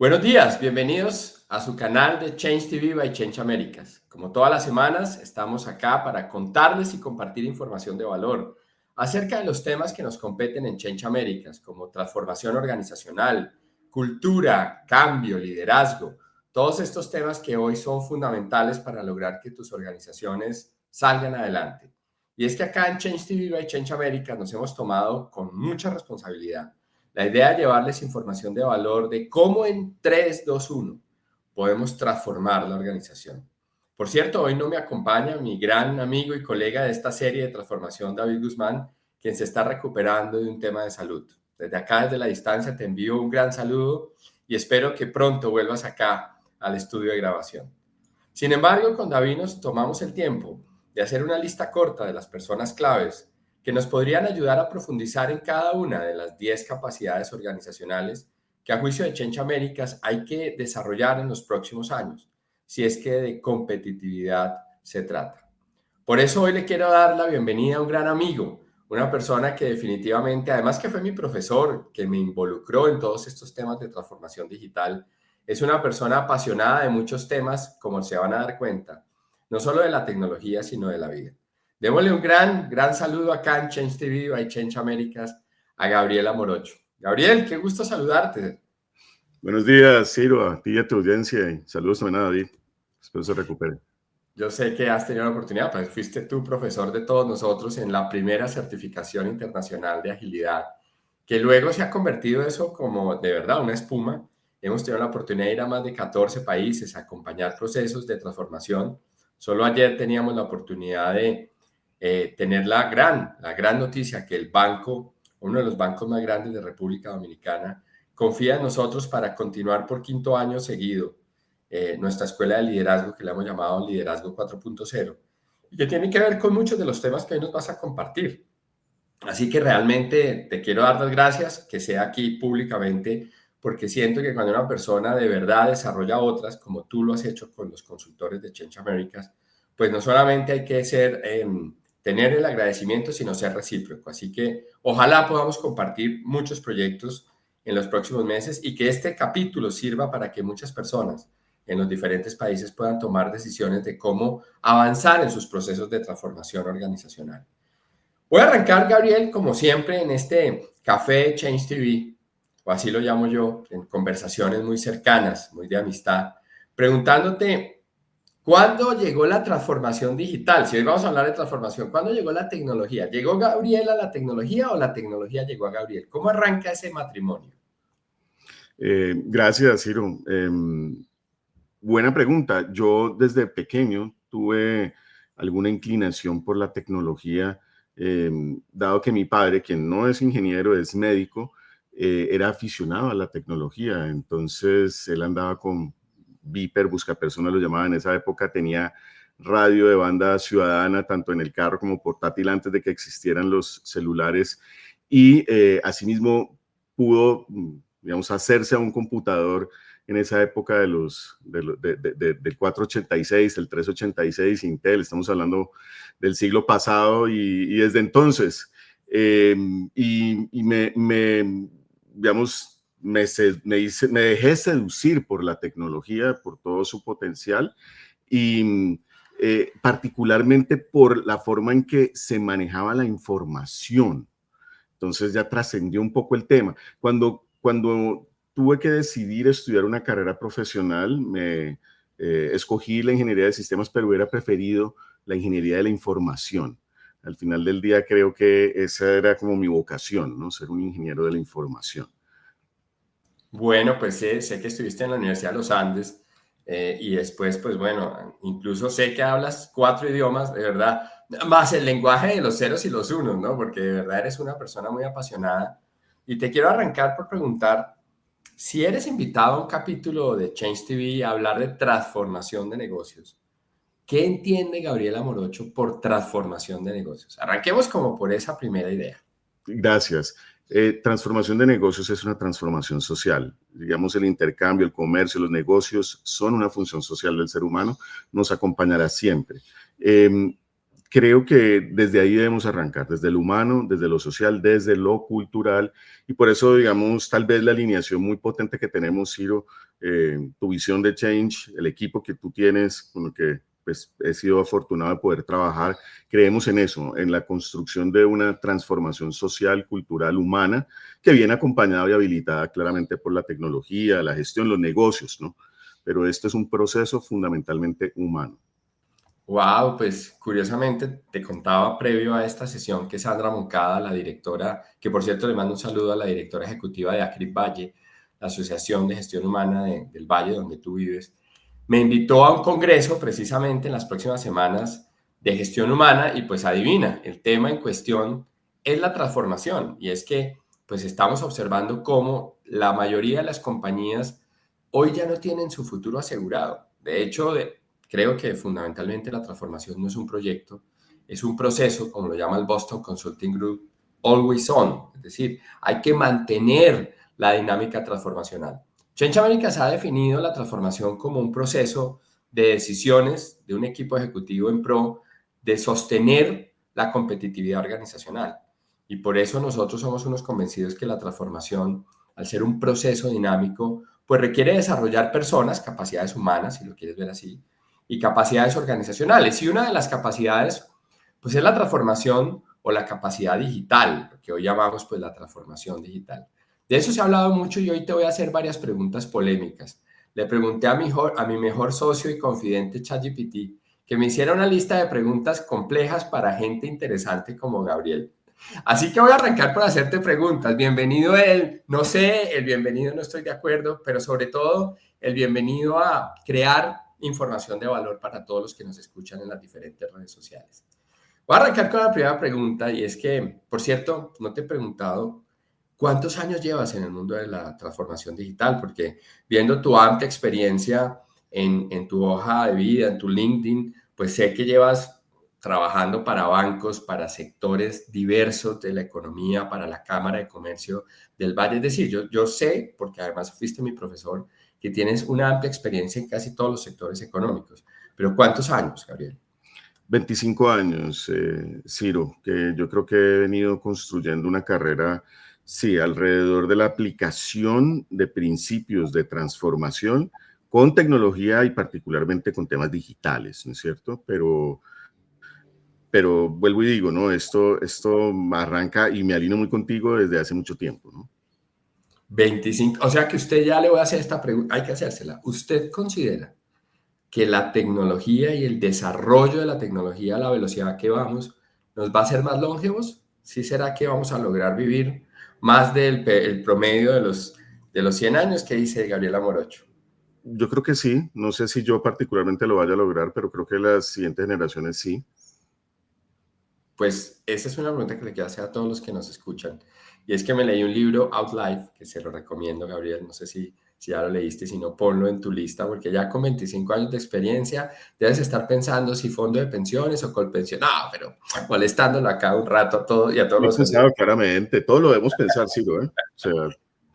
Buenos días, bienvenidos a su canal de Change TV by Change Americas. Como todas las semanas, estamos acá para contarles y compartir información de valor acerca de los temas que nos competen en Change Americas, como transformación organizacional, cultura, cambio, liderazgo, todos estos temas que hoy son fundamentales para lograr que tus organizaciones salgan adelante. Y es que acá en Change TV by Change Americas nos hemos tomado con mucha responsabilidad la idea es llevarles información de valor de cómo en 3, 2, 1 podemos transformar la organización. Por cierto, hoy no me acompaña mi gran amigo y colega de esta serie de transformación, David Guzmán, quien se está recuperando de un tema de salud. Desde acá, desde la distancia, te envío un gran saludo y espero que pronto vuelvas acá al estudio de grabación. Sin embargo, con David nos tomamos el tiempo de hacer una lista corta de las personas claves que nos podrían ayudar a profundizar en cada una de las 10 capacidades organizacionales que a juicio de Change Américas hay que desarrollar en los próximos años, si es que de competitividad se trata. Por eso hoy le quiero dar la bienvenida a un gran amigo, una persona que definitivamente, además que fue mi profesor, que me involucró en todos estos temas de transformación digital, es una persona apasionada de muchos temas, como se van a dar cuenta, no solo de la tecnología, sino de la vida. Démosle un gran saludo acá en Change TV by Change Américas a Gabriela Morocho. Gabriel, qué gusto saludarte. Buenos días, Ciro, a ti y a tu audiencia, y saludos también a David. Espero se recupere. Yo sé que has tenido la oportunidad, pues fuiste tú profesor de todos nosotros en la primera certificación internacional de agilidad, que luego se ha convertido eso como de verdad una espuma. Hemos tenido la oportunidad de ir a más de 14 países a acompañar procesos de transformación. Solo ayer teníamos la oportunidad de tener la gran noticia que el banco, uno de los bancos más grandes de República Dominicana, confía en nosotros para continuar por 5º año seguido nuestra escuela de liderazgo que le hemos llamado Liderazgo 4.0 y que tiene que ver con muchos de los temas que hoy nos vas a compartir. Así que realmente te quiero dar las gracias, que sea aquí públicamente, porque siento que cuando una persona de verdad desarrolla otras, como tú lo has hecho con los consultores de Change Americas, pues no solamente hay que tener el agradecimiento, sino ser recíproco. Así que ojalá podamos compartir muchos proyectos en los próximos meses y que este capítulo sirva para que muchas personas en los diferentes países puedan tomar decisiones de cómo avanzar en sus procesos de transformación organizacional. Voy a arrancar, Gabriel, como siempre, en este café Change TV, o así lo llamo yo, en conversaciones muy cercanas, muy de amistad, preguntándote, ¿cuándo llegó la transformación digital? Si hoy vamos a hablar de transformación, ¿cuándo llegó la tecnología? ¿Llegó Gabriel a la tecnología o la tecnología llegó a Gabriel? ¿Cómo arranca ese matrimonio? Gracias, Ciro. Buena pregunta. Yo desde pequeño tuve alguna inclinación por la tecnología, dado que mi padre, quien no es ingeniero, es médico, era aficionado a la tecnología. Entonces él andaba con Viper, Buscapersonas lo llamaban en esa época, tenía radio de banda ciudadana, tanto en el carro como portátil antes de que existieran los celulares. Y asimismo pudo, digamos, hacerse a un computador en esa época del 486, el 386, Intel, estamos hablando del siglo pasado y desde entonces, digamos, me dejé seducir por la tecnología, por todo su potencial y particularmente por la forma en que se manejaba la información. Entonces ya trascendió un poco el tema. Cuando tuve que decidir estudiar una carrera profesional, escogí la ingeniería de sistemas, pero hubiera preferido la ingeniería de la información. Al final del día creo que esa era como mi vocación, ¿no? Ser un ingeniero de la información. Bueno, pues sé que estuviste en la Universidad de los Andes y después, pues bueno, incluso sé que hablas 4 idiomas, de verdad, más el lenguaje de los ceros y los unos, ¿no? Porque de verdad eres una persona muy apasionada. Y te quiero arrancar por preguntar, si eres invitado a un capítulo de Change TV a hablar de transformación de negocios, ¿qué entiende Gabriela Morocho por transformación de negocios? Arranquemos como por esa primera idea. Gracias. Transformación de negocios es una transformación social. Digamos, el intercambio, el comercio, los negocios son una función social del ser humano, nos acompañará siempre. Creo que desde ahí debemos arrancar, desde lo humano, desde lo social, desde lo cultural, y por eso, digamos, tal vez la alineación muy potente que tenemos, Ciro, tu visión de Change, el equipo que tú tienes, con el que pues, he sido afortunado de poder trabajar, creemos en eso, en la construcción de una transformación social, cultural, humana, que viene acompañada y habilitada claramente por la tecnología, la gestión, los negocios, ¿no? Pero este es un proceso fundamentalmente humano. Wow, pues curiosamente te contaba previo a esta sesión que Sandra Moncada, la directora, que por cierto le mando un saludo a la directora ejecutiva de ACRIP Valle, la Asociación de Gestión Humana del Valle donde tú vives, me invitó a un congreso precisamente en las próximas semanas de gestión humana y pues adivina, el tema en cuestión es la transformación y es que pues estamos observando cómo la mayoría de las compañías hoy ya no tienen su futuro asegurado. De hecho, creo que fundamentalmente la transformación no es un proyecto, es un proceso, como lo llama el Boston Consulting Group, always on, es decir, hay que mantener la dinámica transformacional. Change Americas ha definido la transformación como un proceso de decisiones de un equipo ejecutivo en pro de sostener la competitividad organizacional. Y por eso nosotros somos unos convencidos que la transformación, al ser un proceso dinámico, pues requiere desarrollar personas, capacidades humanas, si lo quieres ver así, y capacidades organizacionales. Y una de las capacidades, pues es la transformación o la capacidad digital, lo que hoy llamamos pues la transformación digital. De eso se ha hablado mucho y hoy te voy a hacer varias preguntas polémicas. Le pregunté a mi mejor socio y confidente ChatGPT que me hiciera una lista de preguntas complejas para gente interesante como Gabriel. Así que voy a arrancar por hacerte preguntas. Bienvenido el, no sé, el bienvenido no estoy de acuerdo, pero sobre todo el bienvenido a crear información de valor para todos los que nos escuchan en las diferentes redes sociales. Voy a arrancar con la primera pregunta y es que, por cierto, no te he preguntado cuántos años llevas en el mundo de la transformación digital, porque viendo tu amplia experiencia en tu hoja de vida, en tu LinkedIn, pues sé que llevas trabajando para bancos, para sectores diversos de la economía, para la Cámara de Comercio del Valle. Es decir, yo sé, porque además fuiste mi profesor, que tienes una amplia experiencia en casi todos los sectores económicos. Pero ¿cuántos años, Gabriel? 25 años, Ciro, que yo creo que he venido construyendo una carrera, sí, alrededor de la aplicación de principios de transformación con tecnología y particularmente con temas digitales, ¿no es cierto? Pero vuelvo y digo, ¿no? Esto arranca y me alineo muy contigo desde hace mucho tiempo, ¿no? 25, o sea que usted ya le voy a hacer esta pregunta, hay que hacérsela. ¿Usted considera que la tecnología y el desarrollo de la tecnología a la velocidad que vamos nos va a hacer más longevos? ¿Sí será que vamos a lograr vivir más del el promedio de los 100 años que dice Gabriela Morocho? Yo creo que sí, no sé si yo particularmente lo vaya a lograr, pero creo que las siguientes generaciones sí. Pues esa es una pregunta que le quiero hacer a todos los que nos escuchan. Y es que me leí un libro, Outlife, que se lo recomiendo, Gabriel. No sé si ya lo leíste, si no, ponlo en tu lista, porque ya con 25 años de experiencia debes estar pensando si fondo de pensiones o colpensión. No, pero molestándolo acá un rato a todos y a todos Lo he los pensado oyentes. claramente, todo lo debemos pensar, Ciro, ¿eh? O sea,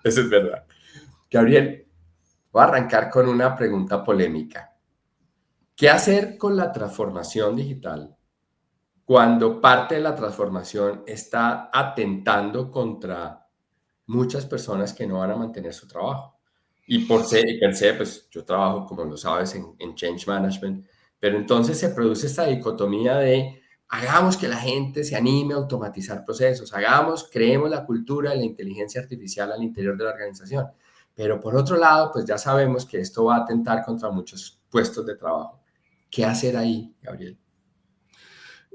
Eso es verdad. Gabriel, voy a arrancar con una pregunta polémica. ¿Qué hacer con la transformación digital cuando parte de la transformación está atentando contra muchas personas que no van a mantener su trabajo? Y per se, pues yo trabajo, como lo sabes, en Change Management, pero entonces se produce esta dicotomía de hagamos que la gente se anime a automatizar procesos, creemos la cultura de la inteligencia artificial al interior de la organización, pero por otro lado, pues ya sabemos que esto va a atentar contra muchos puestos de trabajo. ¿Qué hacer ahí, Gabriel?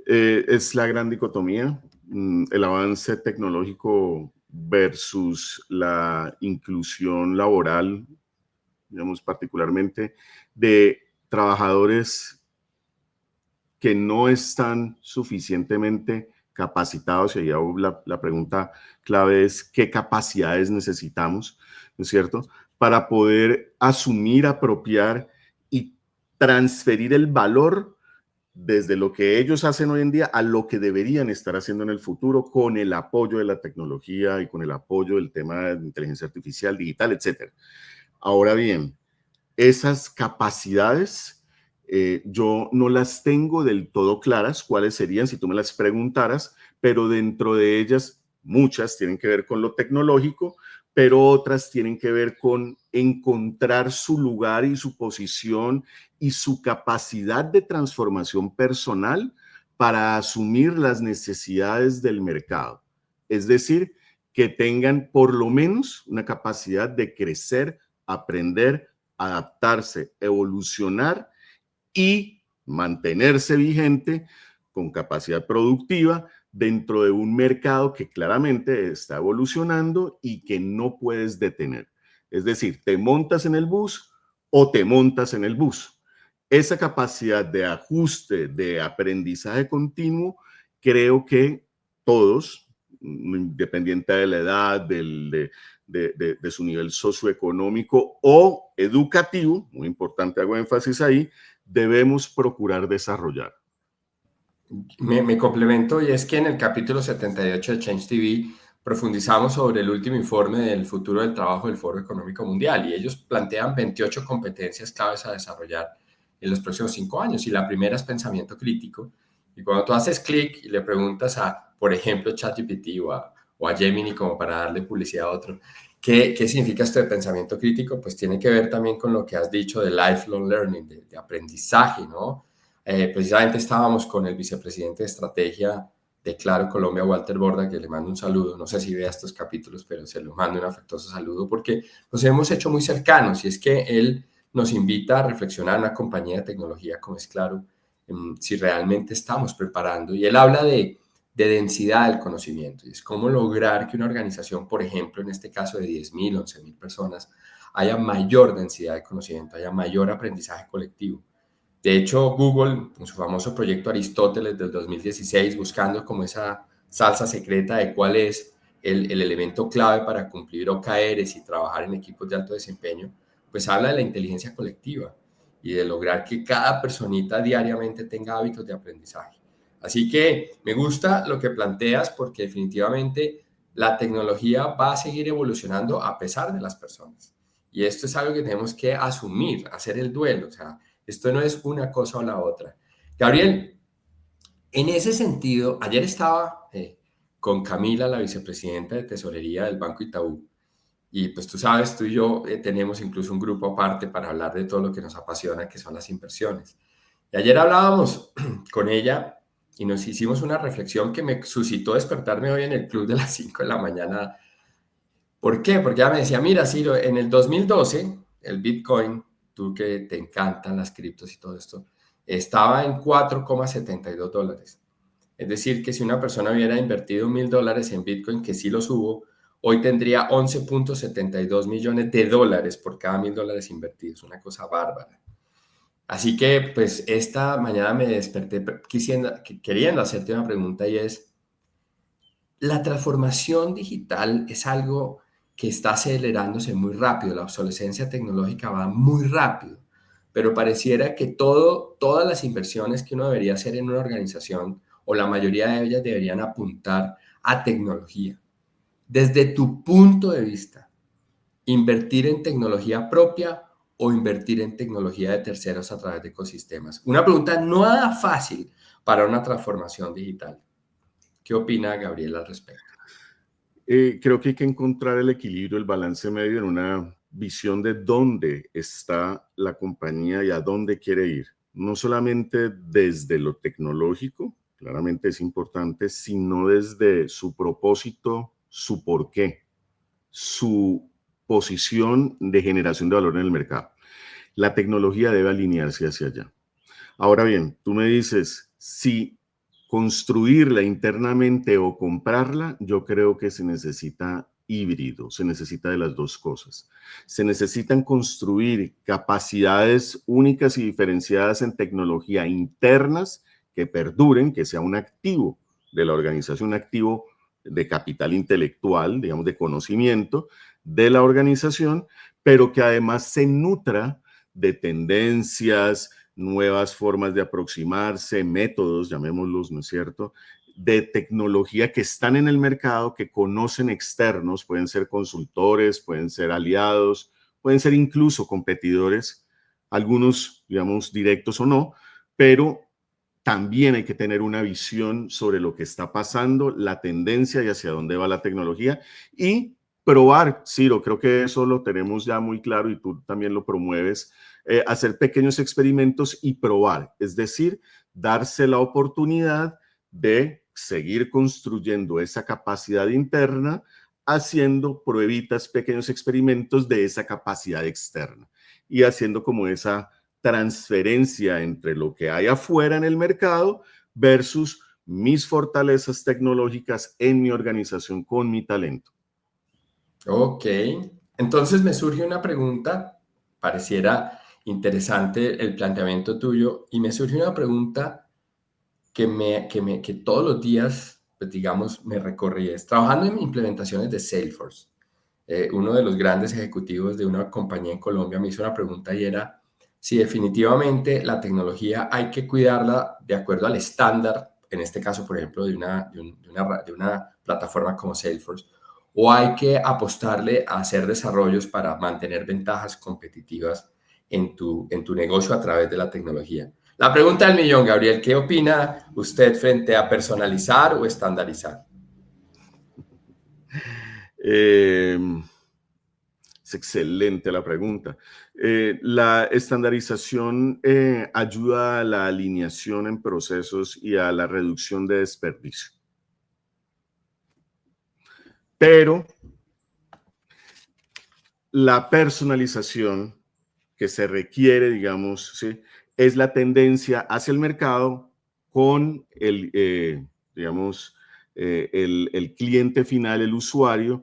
es la gran dicotomía, el avance tecnológico versus la inclusión laboral, digamos, particularmente de trabajadores que no están suficientemente capacitados, y ahí la pregunta clave es qué capacidades necesitamos, ¿no es cierto?, para poder asumir, apropiar y transferir el valor desde lo que ellos hacen hoy en día a lo que deberían estar haciendo en el futuro con el apoyo de la tecnología y con el apoyo del tema de inteligencia artificial, digital, etcétera. Ahora bien, esas capacidades yo no las tengo del todo claras, cuáles serían si tú me las preguntaras, pero dentro de ellas muchas tienen que ver con lo tecnológico, pero otras tienen que ver con encontrar su lugar y su posición y su capacidad de transformación personal para asumir las necesidades del mercado. Es decir, que tengan por lo menos una capacidad de crecer, aprender, adaptarse, evolucionar y mantenerse vigente con capacidad productiva dentro de un mercado que claramente está evolucionando y que no puedes detener. Es decir, te montas en el bus o te montas en el bus. Esa capacidad de ajuste, de aprendizaje continuo, creo que todos, independiente de la edad, de su nivel socioeconómico o educativo, muy importante, hago énfasis ahí, debemos procurar desarrollar. Me complemento, y es que en el capítulo 78 de Change TV profundizamos sobre el último informe del futuro del trabajo del Foro Económico Mundial, y ellos plantean 28 competencias claves a desarrollar en los próximos 5 años, y la primera es pensamiento crítico. Y cuando tú haces clic y le preguntas a, por ejemplo, ChatGPT o a Gemini, como para darle publicidad a otro, ¿qué significa esto de pensamiento crítico? Pues tiene que ver también con lo que has dicho de lifelong learning, de aprendizaje, ¿no? Precisamente estábamos con el vicepresidente de estrategia de Claro Colombia, Walter Borda, que le mando un saludo. No sé si vea estos capítulos, pero se lo mando un afectuoso saludo porque nos hemos hecho muy cercanos, y es que él nos invita a reflexionar en una compañía de tecnología como es Claro, si realmente estamos preparando. Y él habla de densidad del conocimiento, y es cómo lograr que una organización, por ejemplo, en este caso de 10.000, 11.000 personas, haya mayor densidad de conocimiento, haya mayor aprendizaje colectivo. De hecho, Google, en su famoso proyecto Aristóteles del 2016, buscando como esa salsa secreta de cuál es el elemento clave para cumplir OKRs y trabajar en equipos de alto desempeño, pues habla de la inteligencia colectiva y de lograr que cada personita diariamente tenga hábitos de aprendizaje. Así que me gusta lo que planteas, porque definitivamente la tecnología va a seguir evolucionando a pesar de las personas. Y esto es algo que tenemos que asumir, hacer el duelo. O sea, esto no es una cosa o la otra. Gabriel, en ese sentido, ayer estaba con Camila, la vicepresidenta de Tesorería del Banco Itaú, y pues tú sabes, tú y yo tenemos incluso un grupo aparte para hablar de todo lo que nos apasiona, que son las inversiones. Y ayer hablábamos con ella y nos hicimos una reflexión que me suscitó despertarme hoy en el club de las 5 de la mañana. ¿Por qué? Porque ella me decía, mira, Ciro, en el 2012, el Bitcoin, tú que te encantan las criptos y todo esto, estaba en $4,72. Es decir, que si una persona hubiera invertido $1,000 en Bitcoin, que sí los hubo, hoy tendría 11,72 millones de dólares por cada $1,000 invertidos. Una cosa bárbara. Así que, pues, esta mañana me desperté queriendo hacerte una pregunta, y es, la transformación digital es algo que está acelerándose muy rápido, la obsolescencia tecnológica va muy rápido, pero pareciera que todas las inversiones que uno debería hacer en una organización, o la mayoría de ellas, deberían apuntar a tecnología. Desde tu punto de vista, ¿invertir en tecnología propia o invertir en tecnología de terceros a través de ecosistemas? Una pregunta no nada fácil para una transformación digital. ¿Qué opina Gabriel al respecto? Creo que hay que encontrar el equilibrio, el balance medio en una visión de dónde está la compañía y a dónde quiere ir. No solamente desde lo tecnológico, claramente es importante, sino desde su propósito, su porqué, su posición de generación de valor en el mercado. La tecnología debe alinearse hacia allá. Ahora bien, tú me dices, si construirla internamente o comprarla, yo creo que se necesita híbrido, se necesita de las dos cosas. Se necesitan construir capacidades únicas y diferenciadas en tecnología internas que perduren, que sea un activo de la organización, un activo de capital intelectual, digamos, de conocimiento de la organización, pero que además se nutra de tendencias, nuevas formas de aproximarse, métodos, llamémoslos, ¿no es cierto?, de tecnología que están en el mercado, que conocen externos, pueden ser consultores, pueden ser aliados, pueden ser incluso competidores, algunos, digamos, directos o no, pero también hay que tener una visión sobre lo que está pasando, la tendencia y hacia dónde va la tecnología y probar, Ciro, creo que eso lo tenemos ya muy claro y tú también lo promueves, hacer pequeños experimentos y probar, es decir, darse la oportunidad de seguir construyendo esa capacidad interna haciendo pruebitas, pequeños experimentos de esa capacidad externa y haciendo como esa transferencia entre lo que hay afuera en el mercado versus mis fortalezas tecnológicas en mi organización con mi talento. Ok, entonces me surge una pregunta, pareciera interesante el planteamiento tuyo, y me surge una pregunta que todos los días, pues digamos, me recorrí. Trabajando en implementaciones de Salesforce, uno de los grandes ejecutivos de una compañía en Colombia me hizo una pregunta y era si definitivamente la tecnología hay que cuidarla de acuerdo al estándar, en este caso, por ejemplo, de una plataforma como Salesforce, o hay que apostarle a hacer desarrollos para mantener ventajas competitivas en tu negocio a través de la tecnología. La pregunta del millón, Gabriel, ¿qué opina usted frente a personalizar o estandarizar? Es excelente la pregunta. La estandarización ayuda a la alineación en procesos y a la reducción de desperdicio. Pero la personalización que se requiere, digamos, ¿sí?, es la tendencia hacia el mercado con digamos, el cliente final, el usuario,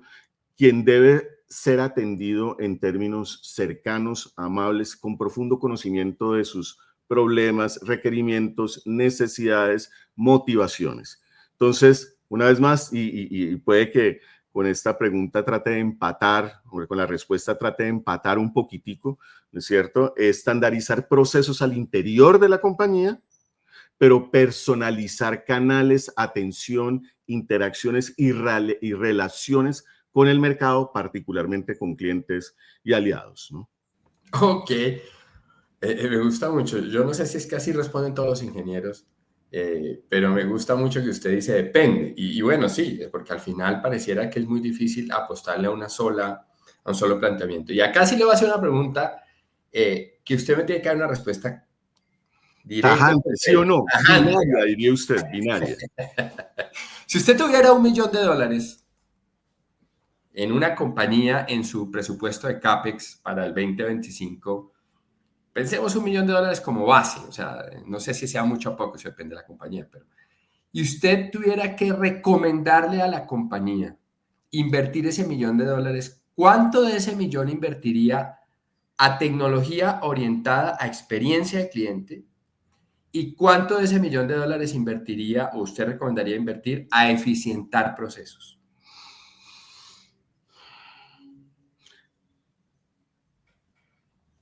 quien debe ser atendido en términos cercanos, amables, con profundo conocimiento de sus problemas, requerimientos, necesidades, motivaciones. Entonces, una vez más, y puede que con esta pregunta trate de empatar, o con la respuesta trate de empatar un poquitico, ¿no es cierto? Estandarizar procesos al interior de la compañía, pero personalizar canales, atención, interacciones y relaciones con el mercado, particularmente con clientes y aliados, ¿no? Ok, me gusta mucho. Yo no sé si es que así responden todos los ingenieros, pero me gusta mucho que usted dice depende. Y bueno, sí, porque al final pareciera que es muy difícil apostarle a a un solo planteamiento. Y acá sí le voy a hacer una pregunta que usted me tiene que dar una respuesta directa. Tajante, ¿sí o no? Ajá. Binaria, diría usted, binaria. Si usted tuviera $1 millón en una compañía en su presupuesto de CAPEX para el 2025, pensemos $1 millón como base, o sea, no sé si sea mucho o poco, eso depende de la compañía, pero y usted tuviera que recomendarle a la compañía invertir ese $1 millón, ¿cuánto de ese millón invertiría a tecnología orientada a experiencia de cliente? ¿Y cuánto de ese $1 millón invertiría o usted recomendaría invertir a eficientar procesos?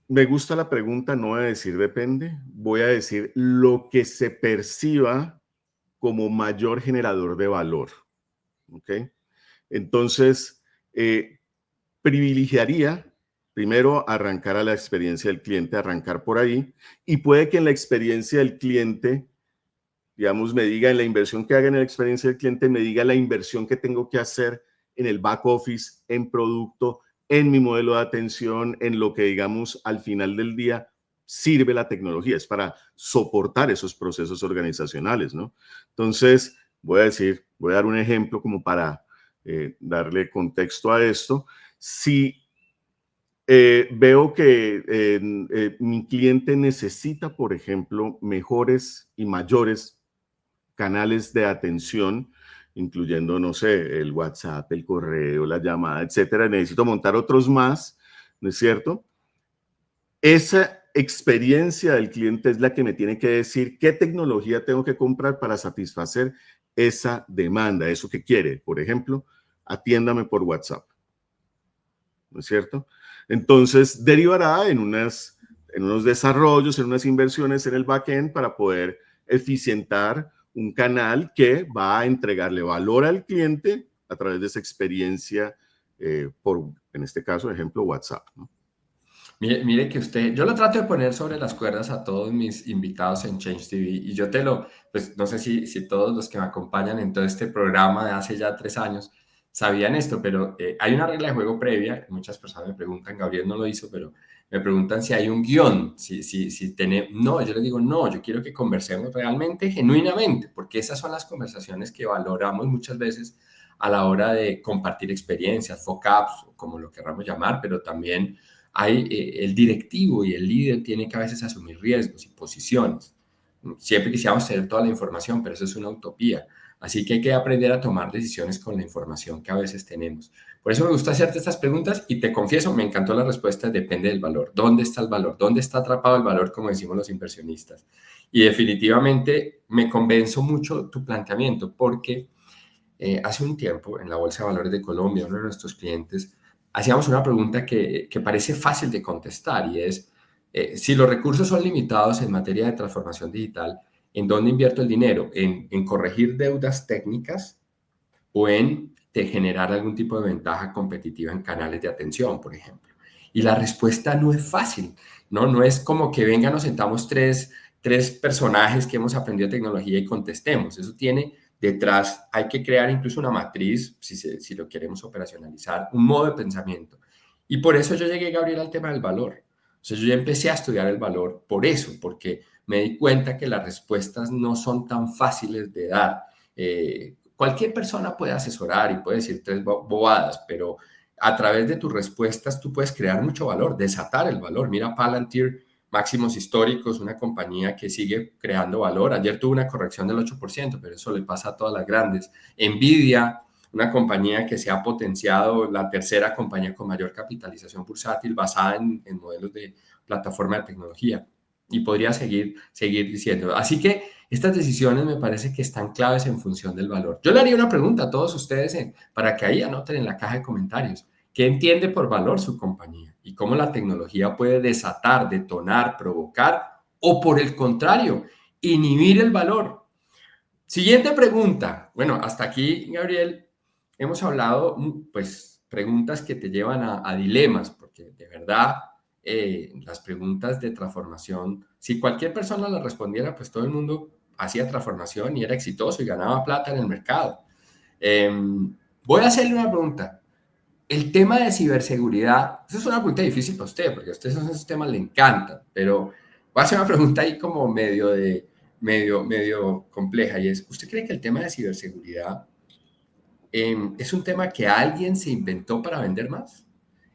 Me gusta la pregunta, no voy a decir depende, voy a decir lo que se perciba como mayor generador de valor, ¿ok? Entonces, privilegiaría primero arrancar a la experiencia del cliente, arrancar por ahí, y puede que en la experiencia del cliente, digamos, me diga en la inversión que haga en la experiencia del cliente, me diga la inversión que tengo que hacer en el back office, en producto, en mi modelo de atención, en lo que, digamos, al final del día sirve la tecnología, es para soportar esos procesos organizacionales, ¿no? Entonces, voy a dar un ejemplo como para darle contexto a esto. Si veo que mi cliente necesita, por ejemplo, mejores y mayores canales de atención, incluyendo, no sé, el WhatsApp, el correo, la llamada, etcétera. Necesito montar otros más, ¿no es cierto? Esa experiencia del cliente es la que me tiene que decir qué tecnología tengo que comprar para satisfacer esa demanda, eso que quiere. Por ejemplo, atiéndame por WhatsApp, ¿no es cierto? Entonces, derivará en unos desarrollos, en unas inversiones en el backend para poder eficientar un canal que va a entregarle valor al cliente a través de esa experiencia en este caso, ejemplo, WhatsApp, ¿no? Mire que usted, yo lo trato de poner sobre las cuerdas a todos mis invitados en Change TV y yo pues no sé si todos los que me acompañan en todo este programa de hace ya 3 años sabían esto, pero hay una regla de juego previa. Muchas personas me preguntan, Gabriel no lo hizo, pero me preguntan si hay un guión, si tenemos. No, yo les digo, no, yo quiero que conversemos realmente, genuinamente, porque esas son las conversaciones que valoramos muchas veces a la hora de compartir experiencias, FOCAPs, o como lo queramos llamar, pero también el directivo y el líder tienen que a veces asumir riesgos y posiciones. Siempre quisiéramos tener toda la información, pero eso es una utopía. Así que hay que aprender a tomar decisiones con la información que a veces tenemos. Por eso me gusta hacerte estas preguntas y te confieso, me encantó la respuesta, depende del valor. ¿Dónde está el valor? ¿Dónde está atrapado el valor, como decimos los inversionistas? Y definitivamente me convenzo mucho tu planteamiento porque hace un tiempo en la Bolsa de Valores de Colombia, uno de nuestros clientes, hacíamos una pregunta que parece fácil de contestar y es, si los recursos son limitados en materia de transformación digital, ¿en dónde invierto el dinero? ¿En corregir deudas técnicas o en generar algún tipo de ventaja competitiva en canales de atención, por ejemplo? Y la respuesta no es fácil, ¿no? No es como que venga, nos sentamos tres personajes que hemos aprendido tecnología y contestemos. Eso tiene detrás, hay que crear incluso una matriz, si lo queremos operacionalizar, un modo de pensamiento. Y por eso yo llegué, Gabriel, al tema del valor. O sea, yo ya empecé a estudiar el valor por eso, porque me di cuenta que las respuestas no son tan fáciles de dar. Cualquier persona puede asesorar y puede decir tres bobadas, pero a través de tus respuestas tú puedes crear mucho valor, desatar el valor. Mira Palantir, máximos históricos, una compañía que sigue creando valor. Ayer tuvo una corrección del 8%, pero eso le pasa a todas las grandes. Nvidia, una compañía que se ha potenciado, la tercera compañía con mayor capitalización bursátil basada en modelos de plataforma de tecnología. Y podría seguir diciendo. Así que estas decisiones me parece que están claves en función del valor. Yo le haría una pregunta a todos ustedes para que ahí anoten en la caja de comentarios. ¿Qué entiende por valor su compañía? Y cómo la tecnología puede desatar, detonar, provocar o por el contrario, inhibir el valor. Siguiente pregunta. Bueno, hasta aquí, Gabriel, hemos hablado, pues, preguntas que te llevan a dilemas, porque de verdad, las preguntas de transformación, si cualquier persona las respondiera, pues todo el mundo hacía transformación y era exitoso y ganaba plata en el mercado. Voy a hacerle una pregunta. El tema de ciberseguridad, esa es una pregunta difícil para usted, porque a usted esos temas le encantan, pero voy a hacer una pregunta ahí como medio compleja, y es, ¿usted cree que el tema de ciberseguridad es un tema que alguien se inventó para vender más?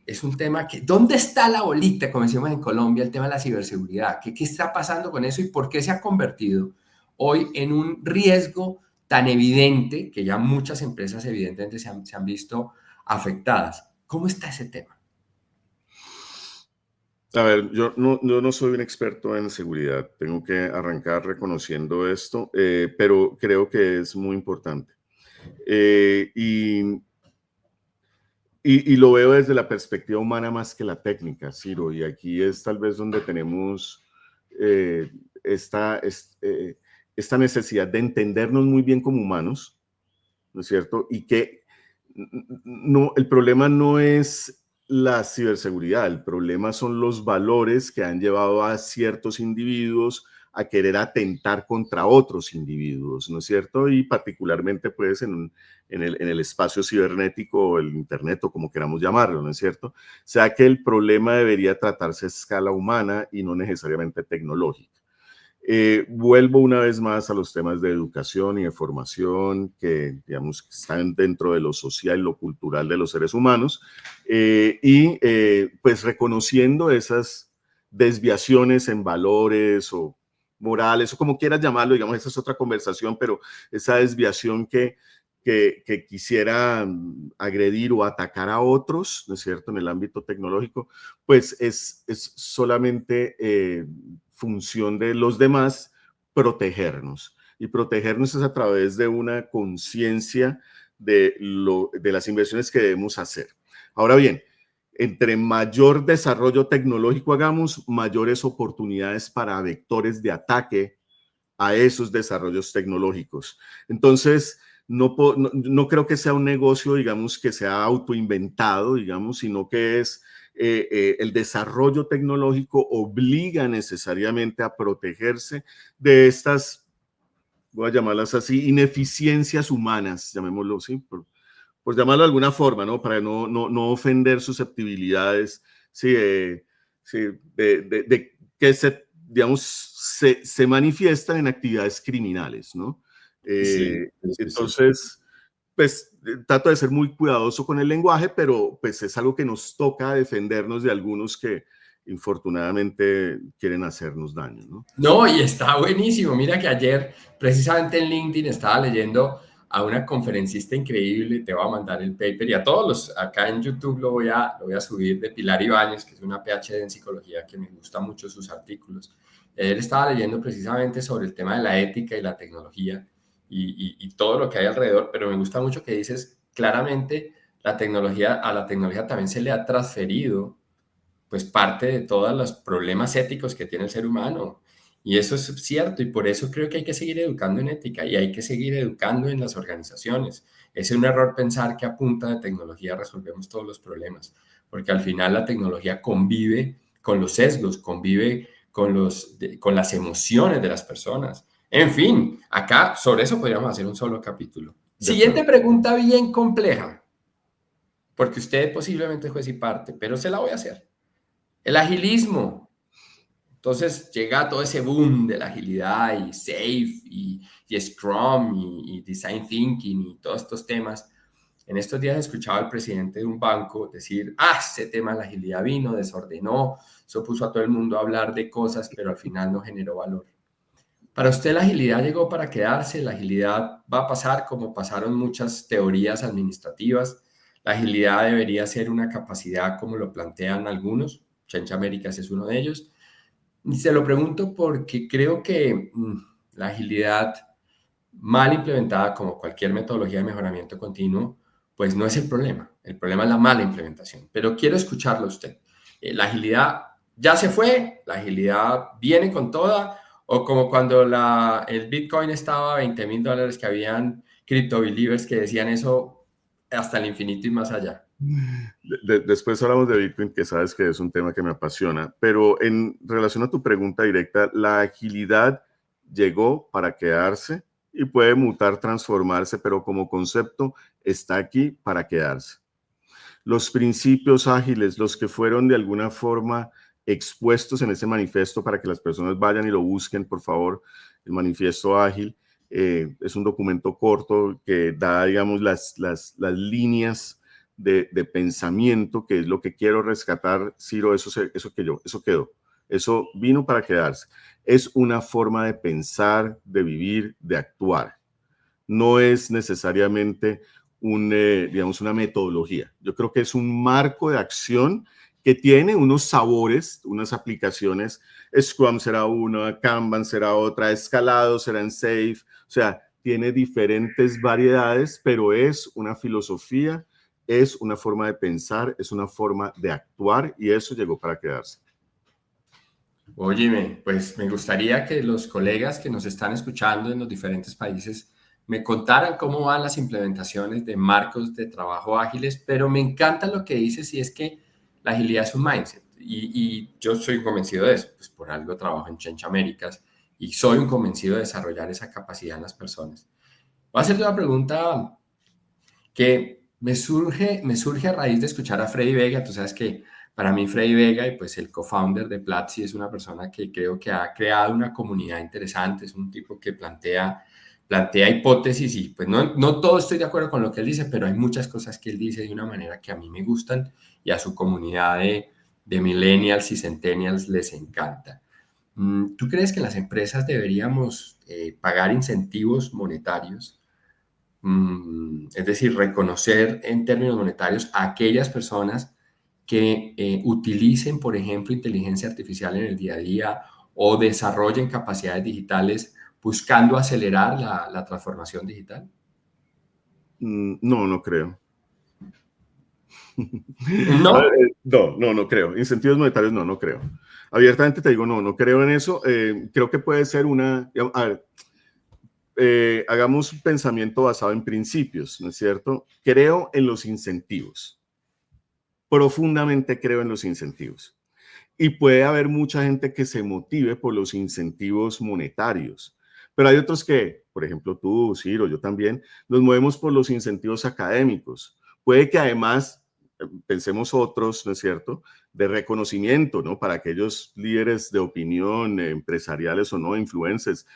Es un tema que, ¿dónde está la bolita, como decimos en Colombia, el tema de la ciberseguridad? ¿Qué está pasando con eso y por qué se ha convertido hoy en un riesgo tan evidente que ya muchas empresas evidentemente se han visto afectadas? ¿Cómo está ese tema? A ver, yo no soy un experto en seguridad, tengo que arrancar reconociendo esto, pero creo que es muy importante. Eh, y, y lo veo desde la perspectiva humana más que la técnica, Ciro, y aquí es tal vez donde tenemos eh, esta, esta necesidad de entendernos muy bien como humanos, ¿no es cierto? Y que no, el problema no es la ciberseguridad, el problema son los valores que han llevado a ciertos individuos a querer atentar contra otros individuos, ¿no es cierto? Y particularmente pues en el espacio cibernético o el Internet o como queramos llamarlo, ¿no es cierto? O sea que el problema debería tratarse a escala humana y no necesariamente tecnológica. Vuelvo una vez más a los temas de educación y de formación que, digamos, están dentro de lo social y lo cultural de los seres humanos pues reconociendo esas desviaciones en valores o morales o como quieras llamarlo, digamos, esa es otra conversación, pero esa desviación que quisiera agredir o atacar a otros, ¿no es cierto?, en el ámbito tecnológico, pues es solamente función de los demás protegernos. Y protegernos es a través de una conciencia de las inversiones que debemos hacer. Ahora bien, entre mayor desarrollo tecnológico hagamos, mayores oportunidades para vectores de ataque a esos desarrollos tecnológicos. Entonces, no creo que sea un negocio, digamos, que sea autoinventado, digamos, sino que es el desarrollo tecnológico obliga necesariamente a protegerse de estas, voy a llamarlas así, ineficiencias humanas, llamémoslo así, por llamarlo de alguna forma, ¿no? Para no ofender susceptibilidades, sí, sí, de que digamos, se manifiestan en actividades criminales, ¿no? Sí, sí. Entonces, pues trato de ser muy cuidadoso con el lenguaje, pero pues es algo que nos toca defendernos de algunos que infortunadamente quieren hacernos daño, ¿no? No, y está buenísimo. Mira que ayer, precisamente en LinkedIn, estaba leyendo a una conferencista increíble. Te voy a mandar el paper y a todos los acá en YouTube lo voy a subir, de Pilar Ibáñez, que es una PhD en psicología que me gusta mucho sus artículos. Él estaba leyendo precisamente sobre el tema de la ética y la tecnología y todo lo que hay alrededor, pero me gusta mucho que dices claramente la tecnología, a la tecnología también se le ha transferido pues parte de todos los problemas éticos que tiene el ser humano. Y eso es cierto, y por eso creo que hay que seguir educando en ética y hay que seguir educando en las organizaciones. Es un error pensar que a punta de tecnología resolvemos todos los problemas, porque al final la tecnología convive con los sesgos, convive con las emociones de las personas. En fin, acá sobre eso podríamos hacer un solo capítulo. De acuerdo. Siguiente pregunta bien compleja, porque usted posiblemente es juez y parte, pero se la voy a hacer. El agilismo. Entonces llega todo ese boom de la agilidad y Safe y Scrum y Design Thinking y todos estos temas. En estos días escuchaba al presidente de un banco decir, ese tema de la agilidad vino, desordenó, eso puso a todo el mundo a hablar de cosas, pero al final no generó valor. Para usted la agilidad llegó para quedarse, la agilidad va a pasar como pasaron muchas teorías administrativas, la agilidad debería ser una capacidad como lo plantean algunos, Change Américas es uno de ellos, y se lo pregunto porque creo que la agilidad mal implementada, como cualquier metodología de mejoramiento continuo, pues no es el problema es la mala implementación. Pero quiero escucharlo a usted. La agilidad ya se fue, la agilidad viene con toda, o como cuando el Bitcoin estaba a $20,000, que habían crypto believers que decían eso hasta el infinito y más allá. Después hablamos de Bitcoin, que sabes que es un tema que me apasiona, pero en relación a tu pregunta directa, la agilidad llegó para quedarse y puede mutar, transformarse, pero como concepto está aquí para quedarse. Los principios ágiles, los que fueron de alguna forma expuestos en ese manifiesto para que las personas vayan y lo busquen, por favor, el manifiesto ágil, es un documento corto que da, digamos, las líneas de pensamiento, que es lo que quiero rescatar, Ciro, eso quedó. Eso vino para quedarse. Es una forma de pensar, de vivir, de actuar. No es necesariamente digamos, una metodología. Yo creo que es un marco de acción que tiene unos sabores, unas aplicaciones. Scrum será una, Kanban será otra, Escalado será en Safe. O sea, tiene diferentes variedades, pero es una filosofía, es una forma de pensar, es una forma de actuar y eso llegó para quedarse. Óyeme, pues me gustaría que los colegas que nos están escuchando en los diferentes países me contaran cómo van las implementaciones de marcos de trabajo ágiles, pero me encanta lo que dices y es que la agilidad es un mindset y yo soy convencido de eso, pues por algo trabajo en Change Américas y soy un convencido de desarrollar esa capacidad en las personas. Voy a hacerte una pregunta que me surge a raíz de escuchar a Freddy Vega. Tú sabes que para mí Freddy Vega y pues el co-founder de Platzi es una persona que creo que ha creado una comunidad interesante, es un tipo que plantea hipótesis y pues no todo estoy de acuerdo con lo que él dice, pero hay muchas cosas que él dice de una manera que a mí me gustan y a su comunidad de millennials y centennials les encanta. ¿Tú crees que las empresas deberíamos pagar incentivos monetarios? Es decir, reconocer en términos monetarios a aquellas personas que utilicen, por ejemplo, inteligencia artificial en el día a día o desarrollen capacidades digitales buscando acelerar la transformación digital. No, no creo. No. No creo. Incentivos monetarios, no creo. Abiertamente te digo, no creo en eso. Creo que puede ser a ver, hagamos un pensamiento basado en principios, ¿no es cierto? Creo en los incentivos. profundamente creo en los incentivos. Y puede haber mucha gente que se motive por los incentivos monetarios. Pero hay otros que, por ejemplo, tú, Ciro, yo también, nos movemos por los incentivos académicos. Puede que además pensemos otros, ¿no es cierto?, de reconocimiento, ¿no?, para aquellos líderes de opinión, empresariales o no, influencers,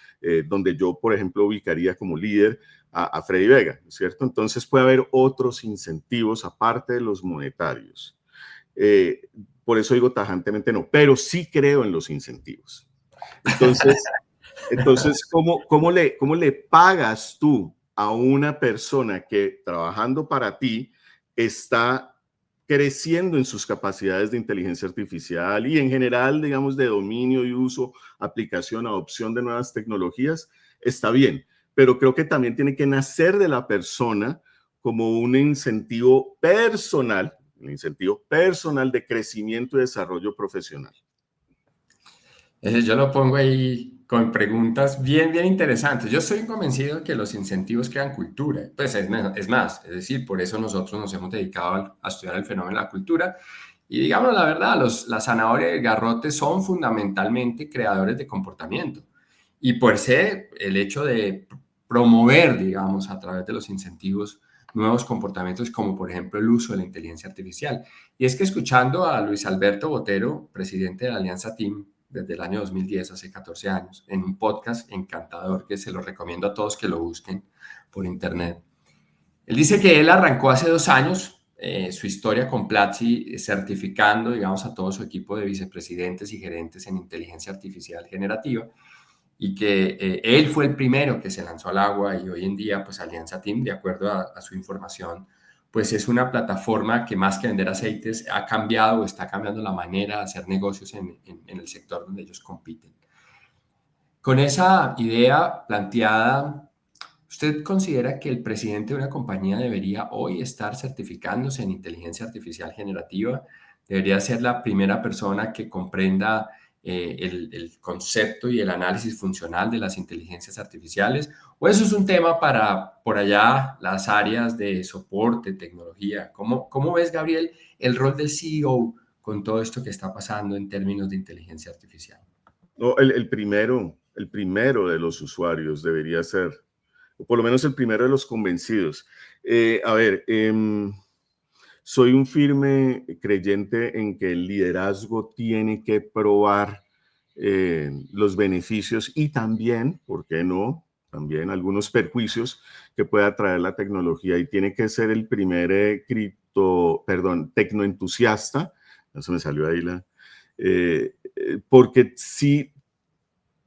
donde yo, por ejemplo, ubicaría como líder a Freddy Vega, ¿no es cierto? Entonces puede haber otros incentivos aparte de los monetarios. Por eso digo tajantemente no, pero sí creo en los incentivos. Entonces ¿cómo le pagas tú a una persona que trabajando para ti está creciendo en sus capacidades de inteligencia artificial y en general, digamos, de dominio y uso, aplicación, adopción de nuevas tecnologías? Está bien, pero creo que también tiene que nacer de la persona como un incentivo personal, de crecimiento y desarrollo profesional. Yo lo pongo ahí con preguntas bien interesantes. Yo estoy convencido que los incentivos crean cultura. Pues es más, es decir, por eso nosotros nos hemos dedicado a estudiar el fenómeno de la cultura. Y digamos la verdad, la zanahoria y el garrote son fundamentalmente creadores de comportamiento. Y por ser el hecho de promover, digamos, a través de los incentivos, nuevos comportamientos, como por ejemplo el uso de la inteligencia artificial. Y es que escuchando a Luis Alberto Botero, presidente de la Alianza TIM, desde el año 2010, hace 14 años, en un podcast encantador que se lo recomiendo a todos que lo busquen por internet. Él dice que él arrancó hace 2 años su historia con Platzi certificando, digamos, a todo su equipo de vicepresidentes y gerentes en inteligencia artificial generativa y que él fue el primero que se lanzó al agua y hoy en día, pues Alianza Team, de acuerdo a su información, pues es una plataforma que más que vender aceites ha cambiado o está cambiando la manera de hacer negocios en el sector donde ellos compiten. Con esa idea planteada, ¿usted considera que el presidente de una compañía debería hoy estar certificándose en inteligencia artificial generativa? ¿Debería ser la primera persona que comprenda el concepto y el análisis funcional de las inteligencias artificiales? ¿O eso es un tema para por allá las áreas de soporte, tecnología? ¿Cómo ves, Gabriel, el rol del CEO con todo esto que está pasando en términos de inteligencia artificial? No, el primero de los usuarios debería ser, o por lo menos el primero de los convencidos. Soy un firme creyente en que el liderazgo tiene que probar los beneficios y también, ¿por qué no?, también algunos perjuicios que pueda traer la tecnología, y tiene que ser el primer tecnoentusiasta, no se me salió ahí porque sí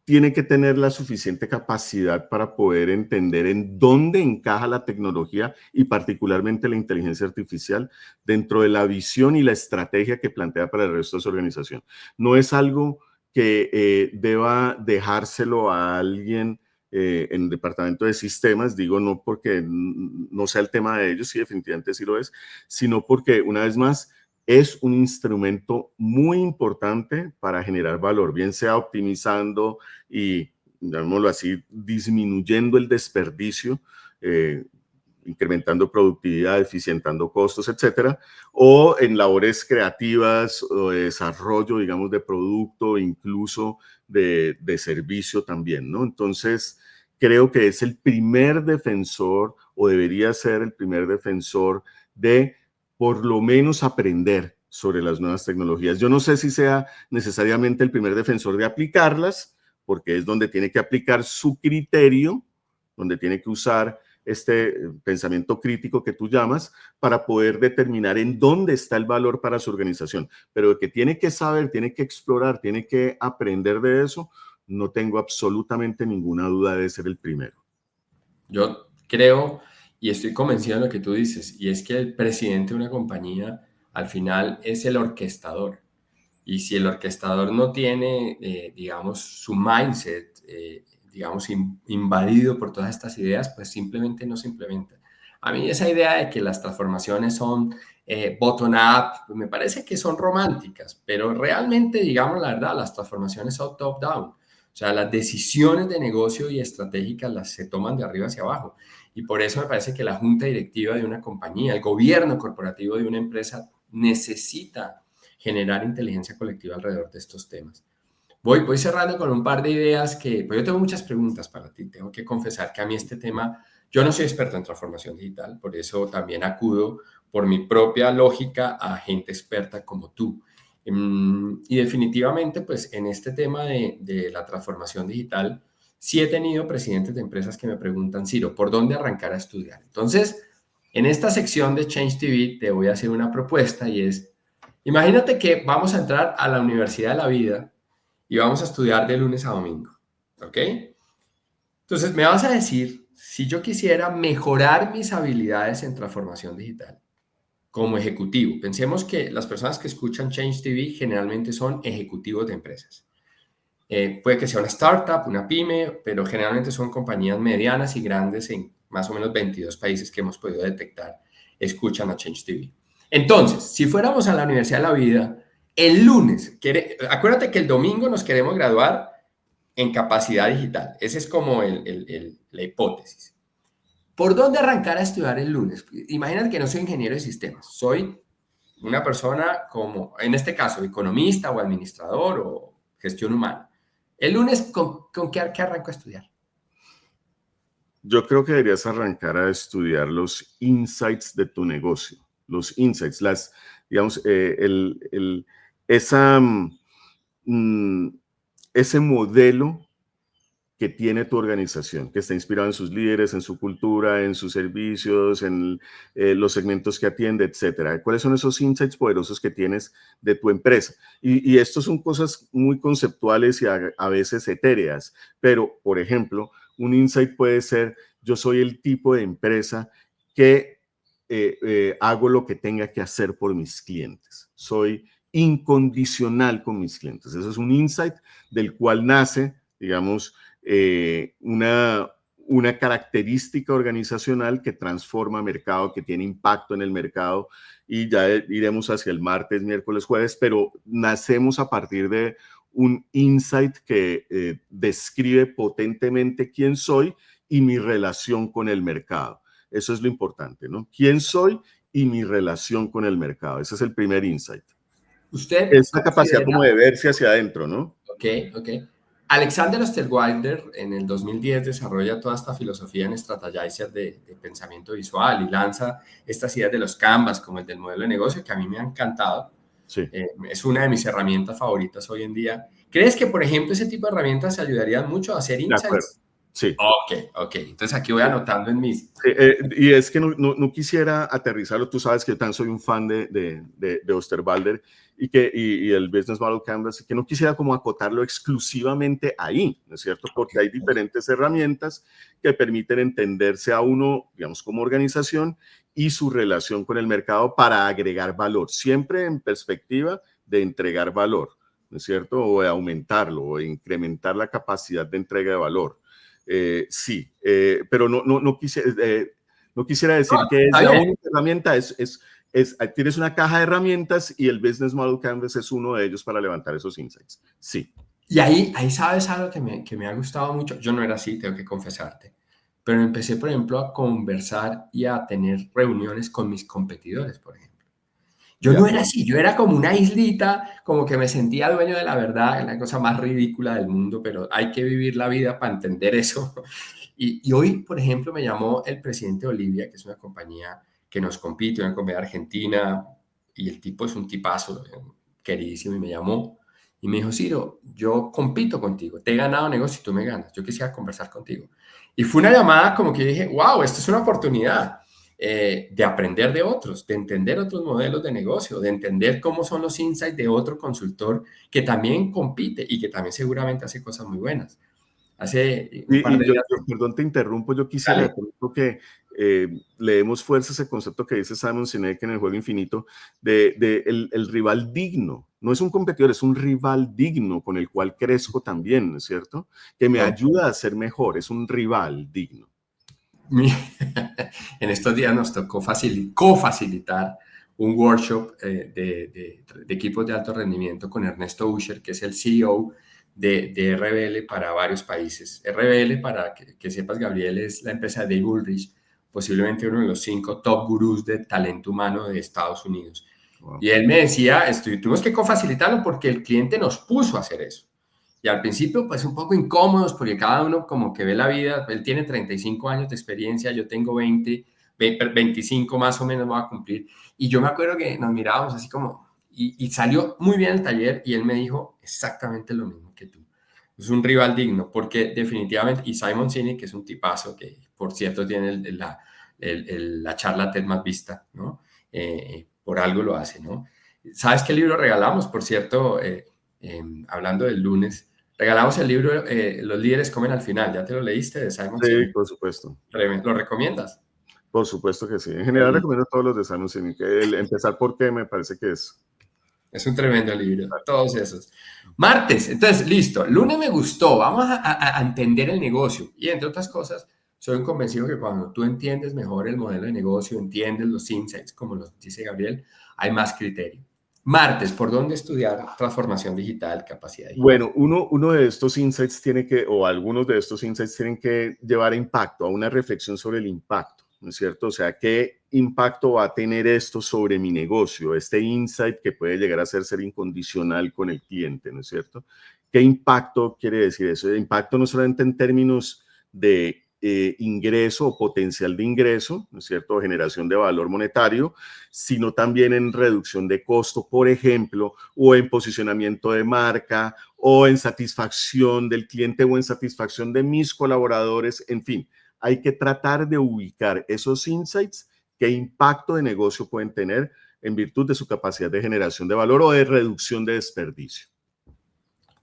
tiene que tener la suficiente capacidad para poder entender en dónde encaja la tecnología y particularmente la inteligencia artificial dentro de la visión y la estrategia que plantea para el resto de su organización. No es algo que deba dejárselo a alguien en el departamento de sistemas, digo no porque no sea el tema de ellos, sí, definitivamente sí lo es, sino porque, una vez más, es un instrumento muy importante para generar valor, bien sea optimizando y, llamémoslo así, disminuyendo el desperdicio, incrementando productividad, eficientando costos, etcétera, o en labores creativas o de desarrollo, digamos, de producto, incluso de servicio también, ¿no? Entonces, creo que es el primer defensor, o debería ser el primer defensor de por lo menos aprender sobre las nuevas tecnologías. Yo no sé si sea necesariamente el primer defensor de aplicarlas, porque es donde tiene que aplicar su criterio, donde tiene que usar este pensamiento crítico que tú llamas, para poder determinar en dónde está el valor para su organización. Pero que tiene que saber, tiene que explorar, tiene que aprender de eso, no tengo absolutamente ninguna duda de ser el primero. Yo creo y estoy convencido de lo que tú dices, y es que el presidente de una compañía al final es el orquestador. Y si el orquestador no tiene, digamos, su mindset, digamos, invadido por todas estas ideas, pues simplemente no se implementa. A mí esa idea de que las transformaciones son bottom-up, pues me parece que son románticas, pero realmente, digamos la verdad, las transformaciones son top-down. O sea, las decisiones de negocio y estratégicas las se toman de arriba hacia abajo. Y por eso me parece que la junta directiva de una compañía, el gobierno corporativo de una empresa, necesita generar inteligencia colectiva alrededor de estos temas. Voy cerrando con un par de ideas pues yo tengo muchas preguntas para ti. Tengo que confesar que a mí este tema, yo no soy experto en transformación digital, por eso también acudo por mi propia lógica a gente experta como tú. Y definitivamente, pues en este tema de la transformación digital, sí he tenido presidentes de empresas que me preguntan, Ciro, ¿por dónde arrancar a estudiar? Entonces, en esta sección de Change TV te voy a hacer una propuesta y es, imagínate que vamos a entrar a la Universidad de la Vida y vamos a estudiar de lunes a domingo, ¿ok? Entonces, me vas a decir, si yo quisiera mejorar mis habilidades en transformación digital como ejecutivo, pensemos que las personas que escuchan Change TV generalmente son ejecutivos de empresas. Puede que sea una startup, una pyme, pero generalmente son compañías medianas y grandes en más o menos 22 países que hemos podido detectar, escuchan a Change TV. Entonces, si fuéramos a la Universidad de la Vida, el lunes, acuérdate que el domingo nos queremos graduar en capacidad digital. Esa es como la hipótesis. ¿Por dónde arrancar a estudiar el lunes? Imagínate que no soy ingeniero de sistemas, soy una persona como, en este caso, economista o administrador o gestión humana. El lunes, ¿con qué arranco a estudiar? Yo creo que deberías arrancar a estudiar los insights de tu negocio, los insights, digamos, ese modelo que tiene tu organización, que está inspirado en sus líderes, en su cultura, en sus servicios, en los segmentos que atiende, etcétera. ¿Cuáles son esos insights poderosos que tienes de tu empresa? Y esto son cosas muy conceptuales y a veces etéreas, pero, por ejemplo, un insight puede ser, yo soy el tipo de empresa que hago lo que tenga que hacer por mis clientes. Soy incondicional con mis clientes. Eso es un insight del cual nace, digamos, una característica organizacional que transforma mercado, que tiene impacto en el mercado, y ya iremos hacia el martes, miércoles, jueves, pero nacemos a partir de un insight que describe potentemente quién soy y mi relación con el mercado. Eso es lo importante, ¿no? ¿Quién soy y mi relación con el mercado? Ese es el primer insight. Usted Esta capacidad como de verse hacia adentro, ¿no? Ok. Alexander Osterwalder en el 2010 desarrolla toda esta filosofía en Strategizer de pensamiento visual y lanza estas ideas de los Canvas como el del modelo de negocio que a mí me ha encantado. Sí. Es una de mis herramientas favoritas hoy en día. ¿Crees que, por ejemplo, ese tipo de herramientas ayudarían mucho a hacer De acuerdo. insights? Sí. Ok. Entonces aquí voy anotando en mis... Y es que no quisiera aterrizarlo. Tú sabes que yo tan soy un fan de Osterwalder y el Business Model Canvas, y que no quisiera como acotarlo exclusivamente ahí, ¿no es cierto? Porque hay diferentes herramientas que permiten entenderse a uno, digamos, como organización y su relación con el mercado para agregar valor, siempre en perspectiva de entregar valor, ¿no es cierto? O de aumentarlo o de incrementar la capacidad de entrega de valor. Sí, pero no quisiera decir que es la única herramienta, tienes una caja de herramientas y el Business Model Canvas es uno de ellos para levantar esos insights. Sí. Y ahí sabes algo que me ha gustado mucho. Yo no era así, tengo que confesarte. Pero empecé, por ejemplo, a conversar y a tener reuniones con mis competidores, por ejemplo. Yo no era así, yo era como una islita, como que me sentía dueño de la verdad, la cosa más ridícula del mundo, pero hay que vivir la vida para entender eso. Y hoy, por ejemplo, me llamó el presidente de Olivia, que es una compañía que nos compite, una compañía argentina, y el tipo es un tipazo, queridísimo, y me llamó y me dijo, Ciro, yo compito contigo, te he ganado negocio y tú me ganas, yo quisiera conversar contigo. Y fue una llamada como que dije, wow, esto es una oportunidad de aprender de otros, de entender otros modelos de negocio, de entender cómo son los insights de otro consultor que también compite y que también seguramente hace cosas muy buenas. Hace un par de días... Perdón, te interrumpo, yo quisiera Dale. de pronto que le demos fuerza a ese concepto que dice Simon Sinek en el juego infinito, el rival digno. No es un competidor, es un rival digno con el cual crezco también, ¿no es cierto? Que me ayuda a ser mejor, es un rival digno. En estos días nos tocó cofacilitar un workshop de equipos de alto rendimiento con Ernesto Usher, que es el CEO de RBL para varios países. RBL, para que sepas, Gabriel, es la empresa de Dave Ulrich, posiblemente uno de los 5 top gurús de talento humano de Estados Unidos. Wow. Y él me decía, tuvimos que cofacilitarlo porque el cliente nos puso a hacer eso. Y al principio, pues un poco incómodos porque cada uno como que ve la vida, él tiene 35 años de experiencia, yo tengo 25 más o menos voy a cumplir. Y yo me acuerdo que nos mirábamos así como, y salió muy bien el taller y él me dijo exactamente lo mismo que tú. Es un rival digno porque definitivamente, y Simon Sinek, que es un tipazo, que por cierto tiene la charla TED más vista, ¿no? Por algo lo hace, ¿no? ¿Sabes qué libro regalamos? Por cierto, hablando del lunes, regalamos el libro Los líderes comen al final. ¿Ya te lo leíste de Simon Sí, Sinek? por supuesto. ¿Lo recomiendas? Por supuesto que sí. En general Buenísimo. recomiendo todos los de Simon Sinek. El empezar por qué me parece que es. Es un tremendo libro, todos esos. Martes, entonces, listo. Lunes me gustó, vamos a entender el negocio. Y entre otras cosas, soy convencido que cuando tú entiendes mejor el modelo de negocio, entiendes los insights, como los dice Gabriel, hay más criterio. Martes, ¿por dónde estudiar transformación digital, capacidad digital? Bueno, uno de estos insights tiene que, o algunos de estos insights tienen que llevar a impacto, a una reflexión sobre el impacto, ¿no es cierto? O sea, ¿qué impacto va a tener esto sobre mi negocio? Este insight que puede llegar a ser incondicional con el cliente, ¿no es cierto? ¿Qué impacto quiere decir eso? El impacto no solamente en términos de ingreso o potencial de ingreso, ¿no es cierto? O generación de valor monetario, sino también en reducción de costo, por ejemplo, o en posicionamiento de marca, o en satisfacción del cliente o en satisfacción de mis colaboradores. En fin, hay que tratar de ubicar esos insights, qué impacto de negocio pueden tener en virtud de su capacidad de generación de valor o de reducción de desperdicio.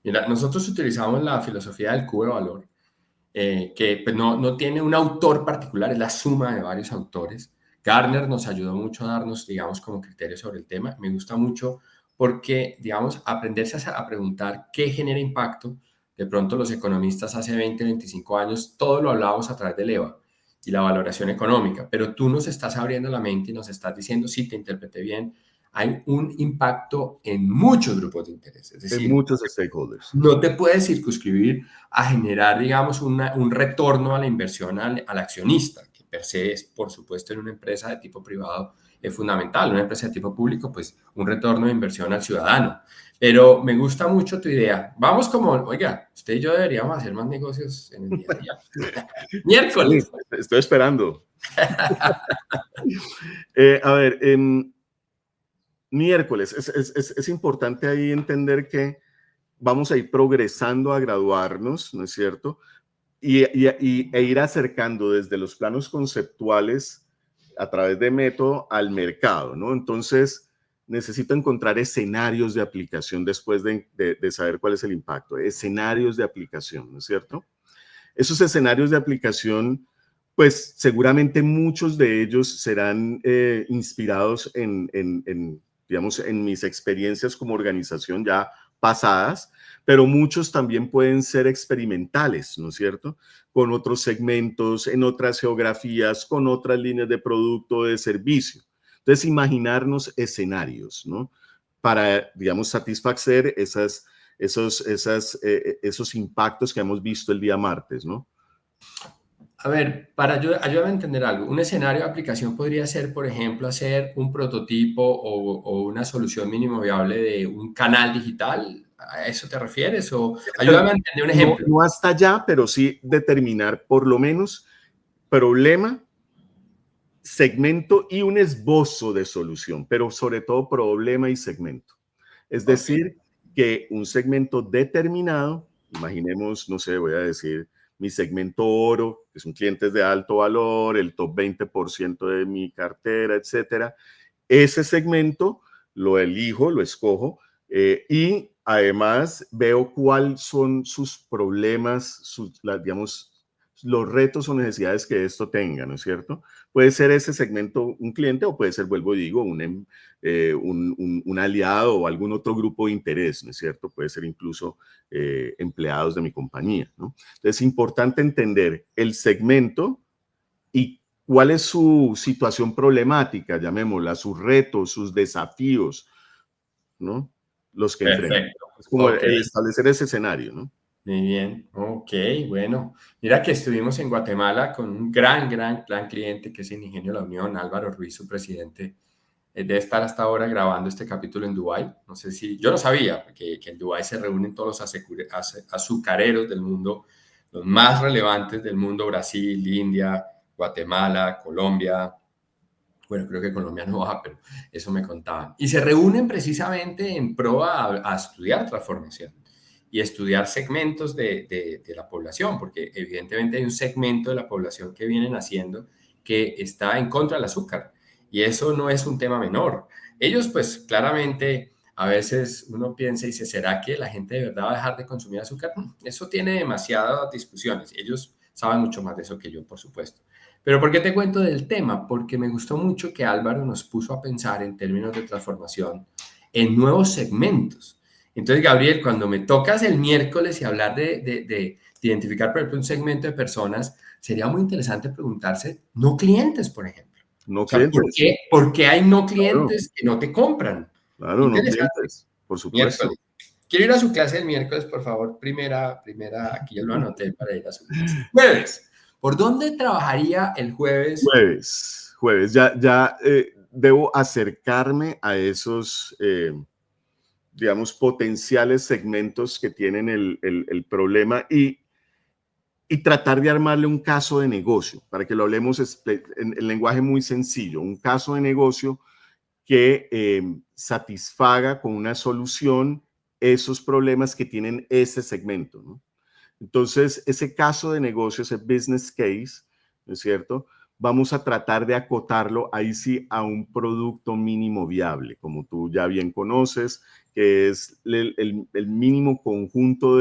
Mira, nosotros utilizamos la filosofía del cubo de valor, que pues, no tiene un autor particular, es la suma de varios autores. Gartner nos ayudó mucho a darnos, digamos, como criterios sobre el tema. Me gusta mucho porque, digamos, aprenderse a preguntar qué genera impacto. De pronto los economistas hace 20, 25 años, todo lo hablábamos a través del EVA y la valoración económica, pero tú nos estás abriendo la mente y nos estás diciendo, sí, te interpreté bien, hay un impacto en muchos grupos de interés. Es En decir, muchos stakeholders. no te puedes circunscribir a generar, digamos, un retorno a la inversión al accionista, que per se es, por supuesto, en una empresa de tipo privado es fundamental. En una empresa de tipo público, pues un retorno de inversión al ciudadano. Pero me gusta mucho tu idea. Vamos como, oiga, usted y yo deberíamos hacer más negocios en el día a día. Sí, Miércoles. estoy esperando. A ver, miércoles, es importante ahí entender que vamos a ir progresando a graduarnos, ¿no es cierto? E ir acercando desde los planos conceptuales a través de método al mercado, ¿no? Entonces, necesito encontrar escenarios de aplicación después de saber cuál es el impacto, escenarios de aplicación, ¿no es cierto? Esos escenarios de aplicación, pues seguramente muchos de ellos serán inspirados digamos, en mis experiencias como organización ya pasadas, pero muchos también pueden ser experimentales, ¿no es cierto? Con otros segmentos, en otras geografías, con otras líneas de producto o de servicio. Entonces, imaginarnos escenarios, ¿no? Para, digamos, satisfacer esos impactos que hemos visto el día martes, ¿no? A ver, ayúdame a entender algo. Un escenario de aplicación podría ser, por ejemplo, hacer un prototipo o una solución mínimo viable de un canal digital. ¿A eso te refieres? O ayúdame a entender un No, ejemplo. no hasta allá, pero sí determinar por lo menos problema, segmento y un esbozo de solución, pero sobre todo problema y segmento. Es Ok, decir, que un segmento determinado, imaginemos, no sé, voy a decir mi segmento oro, que son clientes de alto valor, el top 20% de mi cartera, etcétera. Ese segmento lo elijo, lo escojo y además veo cuáles son sus problemas, digamos, los retos o necesidades que esto tenga, ¿no es cierto? Puede ser ese segmento un cliente o puede ser, vuelvo y digo, un aliado o algún otro grupo de interés, ¿no es cierto? Puede ser incluso empleados de mi compañía, ¿no? Entonces es importante entender el segmento y cuál es su situación problemática, llamémosla, sus retos, sus desafíos, ¿no? Los que enfrentan. perfecto. Es como Ok, el establecer ese escenario, ¿no? muy bien. Ok, bueno. Mira que estuvimos en Guatemala con un gran cliente que es el Ingenio La Unión, Álvaro Ruiz, su presidente. debe estar hasta ahora grabando este capítulo en Dubái. No sé si, yo no sabía que en Dubái se reúnen todos los azucareros del mundo, los más relevantes del mundo: Brasil, India, Guatemala, Colombia. Bueno, creo que Colombia no va, pero eso me contaban. Y se reúnen precisamente en pro a estudiar transformación y estudiar segmentos de la población, porque evidentemente hay un segmento de la población que vienen haciendo que está en contra del azúcar. Y eso no es un tema menor. Ellos, pues claramente, a veces uno piensa y dice, ¿será que la gente de verdad va a dejar de consumir azúcar? Eso tiene demasiadas discusiones. Ellos saben mucho más de eso que yo, por supuesto. Pero ¿por qué te cuento del tema? Porque me gustó mucho que Álvaro nos puso a pensar en términos de transformación en nuevos segmentos. Entonces, Gabriel, cuando me tocas el miércoles y hablar de identificar, por ejemplo, un segmento de personas, sería muy interesante preguntarse, no clientes, por ejemplo. No O sea, clientes. ¿por qué hay no Claro, clientes que no te compran? claro, no Interesante. clientes, por supuesto. Miércoles. Quiero ir a su clase el miércoles, por favor. Primera, aquí ya lo anoté para ir a su clase. Jueves. ¿Por dónde trabajaría el jueves? Jueves. Ya debo acercarme a esos, digamos, potenciales segmentos que tienen el problema y tratar de armarle un caso de negocio, para que lo hablemos en lenguaje muy sencillo, un caso de negocio que satisfaga con una solución esos problemas que tienen ese segmento, ¿no? Entonces, ese caso de negocio, ese business case, ¿no es cierto? Vamos a tratar de acotarlo ahí sí a un producto mínimo viable, como tú ya bien conoces, que es el mínimo conjunto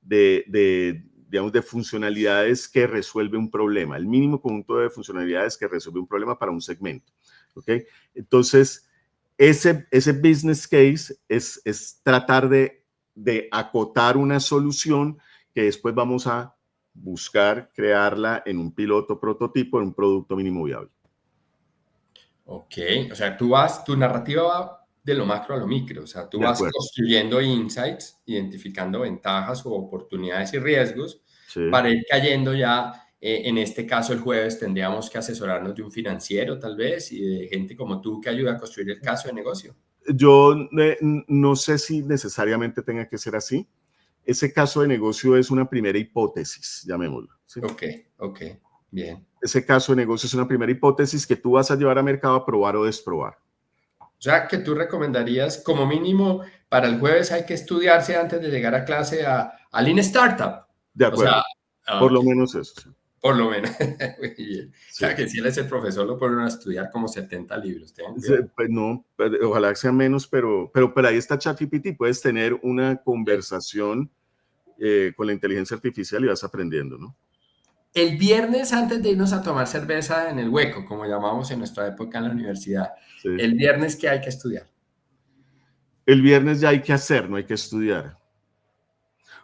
digamos, de funcionalidades que resuelve un problema, el mínimo conjunto de funcionalidades que resuelve un problema para un segmento. ¿Ok? Entonces, ese business case es tratar de acotar una solución que después vamos a buscar crearla en un piloto prototipo, en un producto mínimo viable. Ok, o sea, tu narrativa va de lo macro a lo micro, o sea, tú De vas acuerdo. construyendo insights, identificando ventajas o oportunidades y riesgos Sí. para ir cayendo ya. En este caso, el jueves tendríamos que asesorarnos de un financiero, tal vez, y de gente como tú que ayuda a construir el caso de negocio. Yo no sé si necesariamente tenga que ser así. Ese caso de negocio es una primera hipótesis, llamémoslo. ¿Sí? Ok, bien. Ese caso de negocio es una primera hipótesis que tú vas a llevar a mercado a probar o desprobar. O sea, que tú recomendarías, como mínimo, para el jueves hay que estudiarse antes de llegar a clase a Lean Startup. De O sea, acuerdo. Por lo ok, menos eso. Sí. por lo menos. Muy bien. Sí. Claro que si él es el profesor, lo ponen a estudiar como 70 libros. Tengan Sí, cuidado. pues no, ojalá sea menos, pero ahí está ChatGPT. Puedes tener una conversación con la inteligencia artificial y vas aprendiendo, ¿no? El viernes, antes de irnos a tomar cerveza en el hueco, como llamamos en nuestra época en la universidad, Sí. el viernes, ¿qué hay que estudiar? El viernes ya hay que hacer, no hay que estudiar.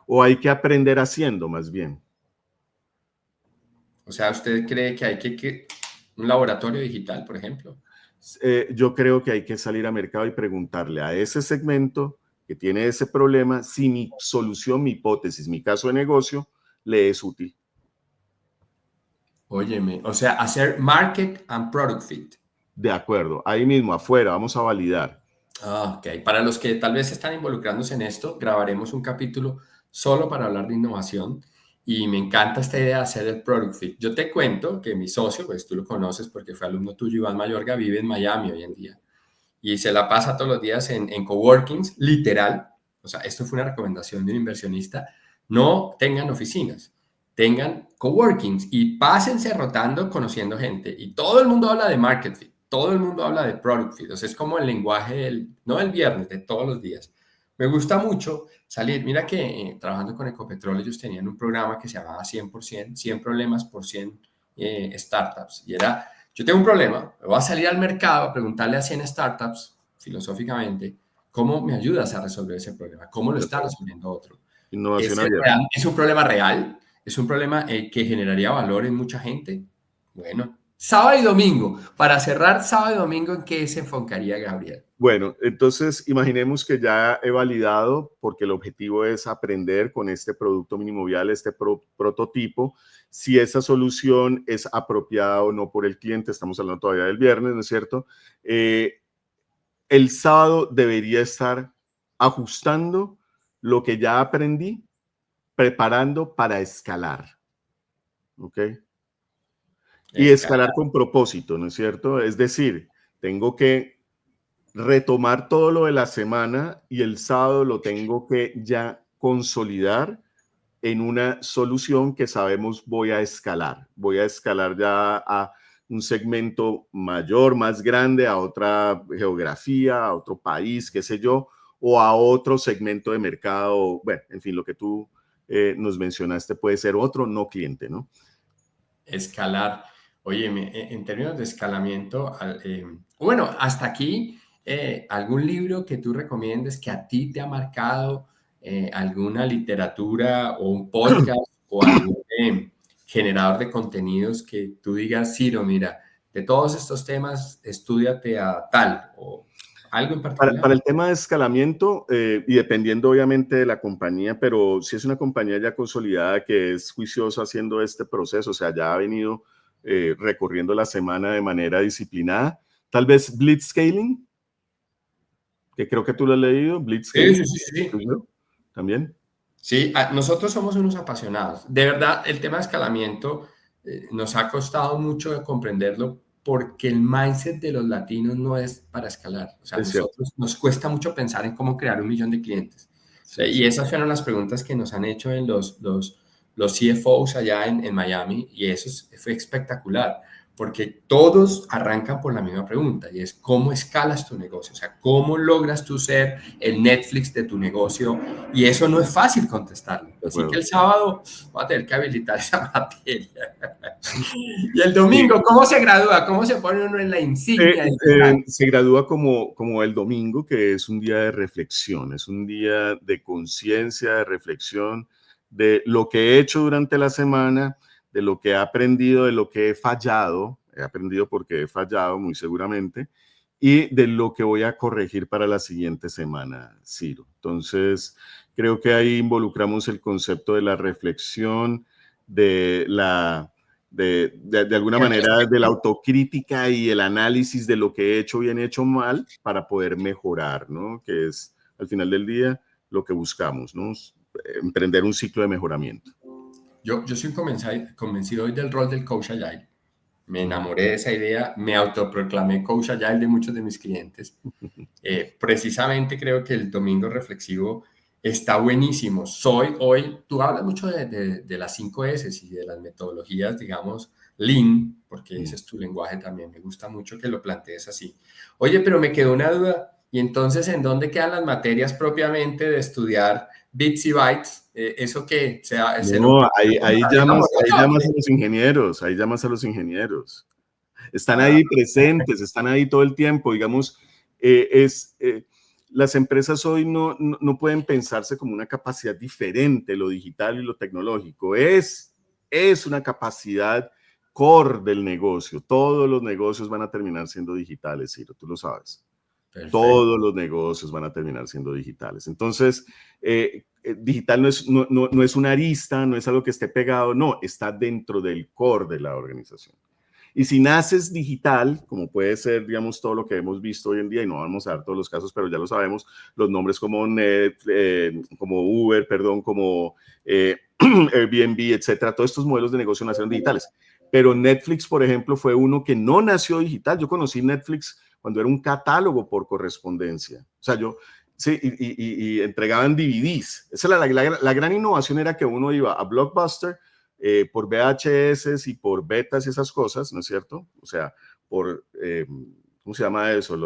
O hay que aprender haciendo, más bien. O sea, ¿usted cree que hay un laboratorio digital, por ejemplo? Yo creo que hay que salir a mercado y preguntarle a ese segmento que tiene ese problema si mi solución, mi hipótesis, mi caso de negocio le es útil. Óyeme, o sea, hacer market and product fit. De acuerdo, ahí mismo, afuera, vamos a validar. Ok, para los que tal vez están involucrándose en esto, grabaremos un capítulo solo para hablar de innovación y me encanta esta idea de hacer el product fit. Yo te cuento que mi socio, pues tú lo conoces porque fue alumno tuyo, Iván Mayorga, vive en Miami hoy en día y se la pasa todos los días en coworkings, literal. O sea, esto fue una recomendación de un inversionista. No tengan oficinas, tengan coworkings y pásense rotando conociendo gente. Y todo el mundo habla de market fit, todo el mundo habla de product fit. O sea, es como el lenguaje, no del viernes, de todos los días. Me gusta mucho salir. Mira que trabajando con Ecopetrol, ellos tenían un programa que se llamaba 100%, 100 problemas por 100 startups. Y era, yo tengo un problema, voy a salir al mercado a preguntarle a 100 startups, filosóficamente, ¿cómo me ayudas a resolver ese problema? ¿Cómo lo está resolviendo otro? Innovación abierta. ¿Es un problema real? ¿Es un problema que generaría valor en mucha gente? Bueno, sábado y domingo. Para cerrar sábado y domingo, ¿en qué se enfocaría Gabriel? Bueno, entonces imaginemos que ya he validado, porque el objetivo es aprender con este producto mínimo viable, este prototipo, si esa solución es apropiada o no por el cliente. Estamos hablando todavía del viernes, ¿no es cierto? el sábado debería estar ajustando lo que ya aprendí, preparando para escalar, ¿ok? Y escalar con propósito, ¿no es cierto? Es decir, tengo que retomar todo lo de la semana y el sábado lo tengo que ya consolidar en una solución que sabemos voy a escalar. Voy a escalar ya a un segmento mayor, más grande, a otra geografía, a otro país, qué sé yo, o a otro segmento de mercado. Bueno, en fin, lo que tú nos mencionaste puede ser otro no cliente, ¿no? Escalar. Oye, en términos de escalamiento, bueno, hasta aquí, ¿algún libro que tú recomiendes que a ti te ha marcado, alguna literatura o un podcast o algún generador de contenidos que tú digas, Ciro, mira, de todos estos temas, estúdiate a tal o algo en particular? Para el tema de escalamiento, y dependiendo obviamente de la compañía, pero si es una compañía ya consolidada que es juiciosa haciendo este proceso, o sea, ya ha venido recorriendo la semana de manera disciplinada, tal vez Blitzscaling, que creo que tú lo has leído, Sí, Blitzscaling, sí, sí, sí. también. Sí, nosotros somos unos apasionados. De verdad, el tema de escalamiento nos ha costado mucho comprenderlo porque el mindset de los latinos no es para escalar. O sea, Es cierto, nosotros nos cuesta mucho pensar en cómo crear 1 millón de clientes. sí, Y sí. esas fueron las preguntas que nos han hecho en los CFOs allá en Miami y eso fue espectacular porque todos arrancan por la misma pregunta y es ¿cómo escalas tu negocio? O sea, ¿cómo logras tú ser el Netflix de tu negocio? Y eso no es fácil contestarlo. De Así que acuerdo. el sábado voy a tener que habilitar esa materia. Y el Sí. domingo, ¿cómo se gradúa? ¿Cómo se pone uno en la insignia digital? Se gradúa como el domingo, que es un día de reflexión, es un día de conciencia, de reflexión de lo que he hecho durante la semana, de lo que he aprendido, de lo que he aprendido porque he fallado muy seguramente, y de lo que voy a corregir para la siguiente semana, Ciro. Entonces, creo que ahí involucramos el concepto de la reflexión, de la de alguna manera de la autocrítica y el análisis de lo que he hecho bien, hecho mal, para poder mejorar, ¿no? Que es, al final del día, lo que buscamos, ¿no? Emprender un ciclo de mejoramiento. Yo soy convencido hoy del rol del coach agile. Me Ujú. enamoré de esa idea, me autoproclamé coach agile de muchos de mis clientes. Precisamente creo que el domingo reflexivo está buenísimo. Tú hablas mucho de las 5 S y de las metodologías, digamos, Lean, porque ese es tu lenguaje también. Me gusta mucho que lo plantees así. Oye, pero me quedó una duda. ¿Y entonces en dónde quedan las materias propiamente de estudiar bits y bytes? ¿Eso qué? ¿Se lo No, ahí morocha o llamas qué? a los ingenieros, ahí llamas a los ingenieros. Están Ah, ahí presentes, están ahí todo el tiempo, digamos, las empresas hoy no pueden pensarse como una capacidad diferente, lo digital y lo tecnológico, es una capacidad core del negocio, todos los negocios van a terminar siendo digitales, Ciro, tú lo sabes. perfecto. Todos los negocios van a terminar siendo digitales. Entonces, digital no es una arista, no es algo que esté pegado, no, está dentro del core de la organización. Y si naces digital, como puede ser, digamos, todo lo que hemos visto hoy en día, y no vamos a dar todos los casos, pero ya lo sabemos, los nombres como como Uber, perdón, como Airbnb, etcétera, todos estos modelos de negocio nacieron digitales. Pero Netflix, por ejemplo, fue uno que no nació digital. Yo conocí Netflix cuando era un catálogo por correspondencia. O sea, sí, y entregaban DVDs. Esa era la gran innovación, era que uno iba a Blockbuster, por VHS y por betas y esas cosas, ¿no es cierto? O sea, por, ¿cómo se llama eso?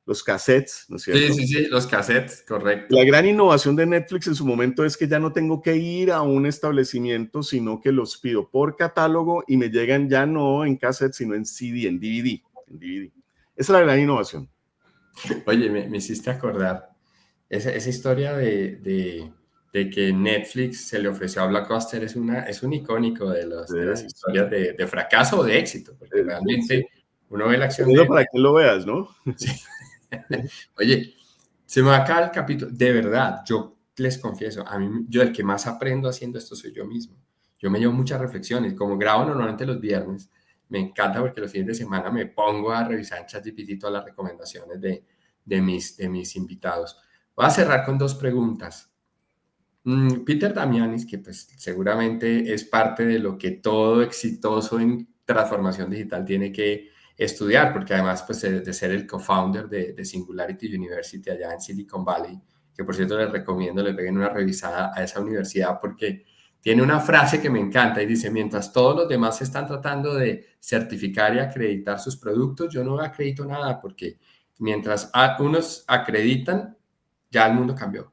Los cassettes, ¿no es Sí, cierto? sí, sí, los cassettes, La correcto. gran innovación de Netflix en su momento es que ya no tengo que ir a un establecimiento, sino que los pido por catálogo y me llegan ya no en cassette, sino en CD, en DVD. En DVD. Esa es la gran innovación. Oye, me hiciste acordar esa historia de que Netflix se le ofreció a Blockbuster es un icónico de las Sí, historias de fracaso o de éxito, porque sí. realmente uno ve la acción Dependiendo para quien lo veas, ¿no? Sí. Oye, se me acaba el capítulo. De verdad, yo les confieso, yo el que más aprendo haciendo esto soy yo mismo. Yo me llevo muchas reflexiones. Como grabo normalmente los viernes, me encanta porque los fines de semana me pongo a revisar en ChatGPT todas las recomendaciones de mis invitados. Voy a cerrar con dos preguntas. Peter Damianis, que pues seguramente es parte de lo que todo exitoso en transformación digital tiene que estudiar, porque además pues de ser el co-founder de Singularity University allá en Silicon Valley, que por cierto les recomiendo, les peguen una revisada a esa universidad porque tiene una frase que me encanta y dice, mientras todos los demás están tratando de certificar y acreditar sus productos, yo no acredito nada porque mientras unos acreditan, ya el mundo cambió.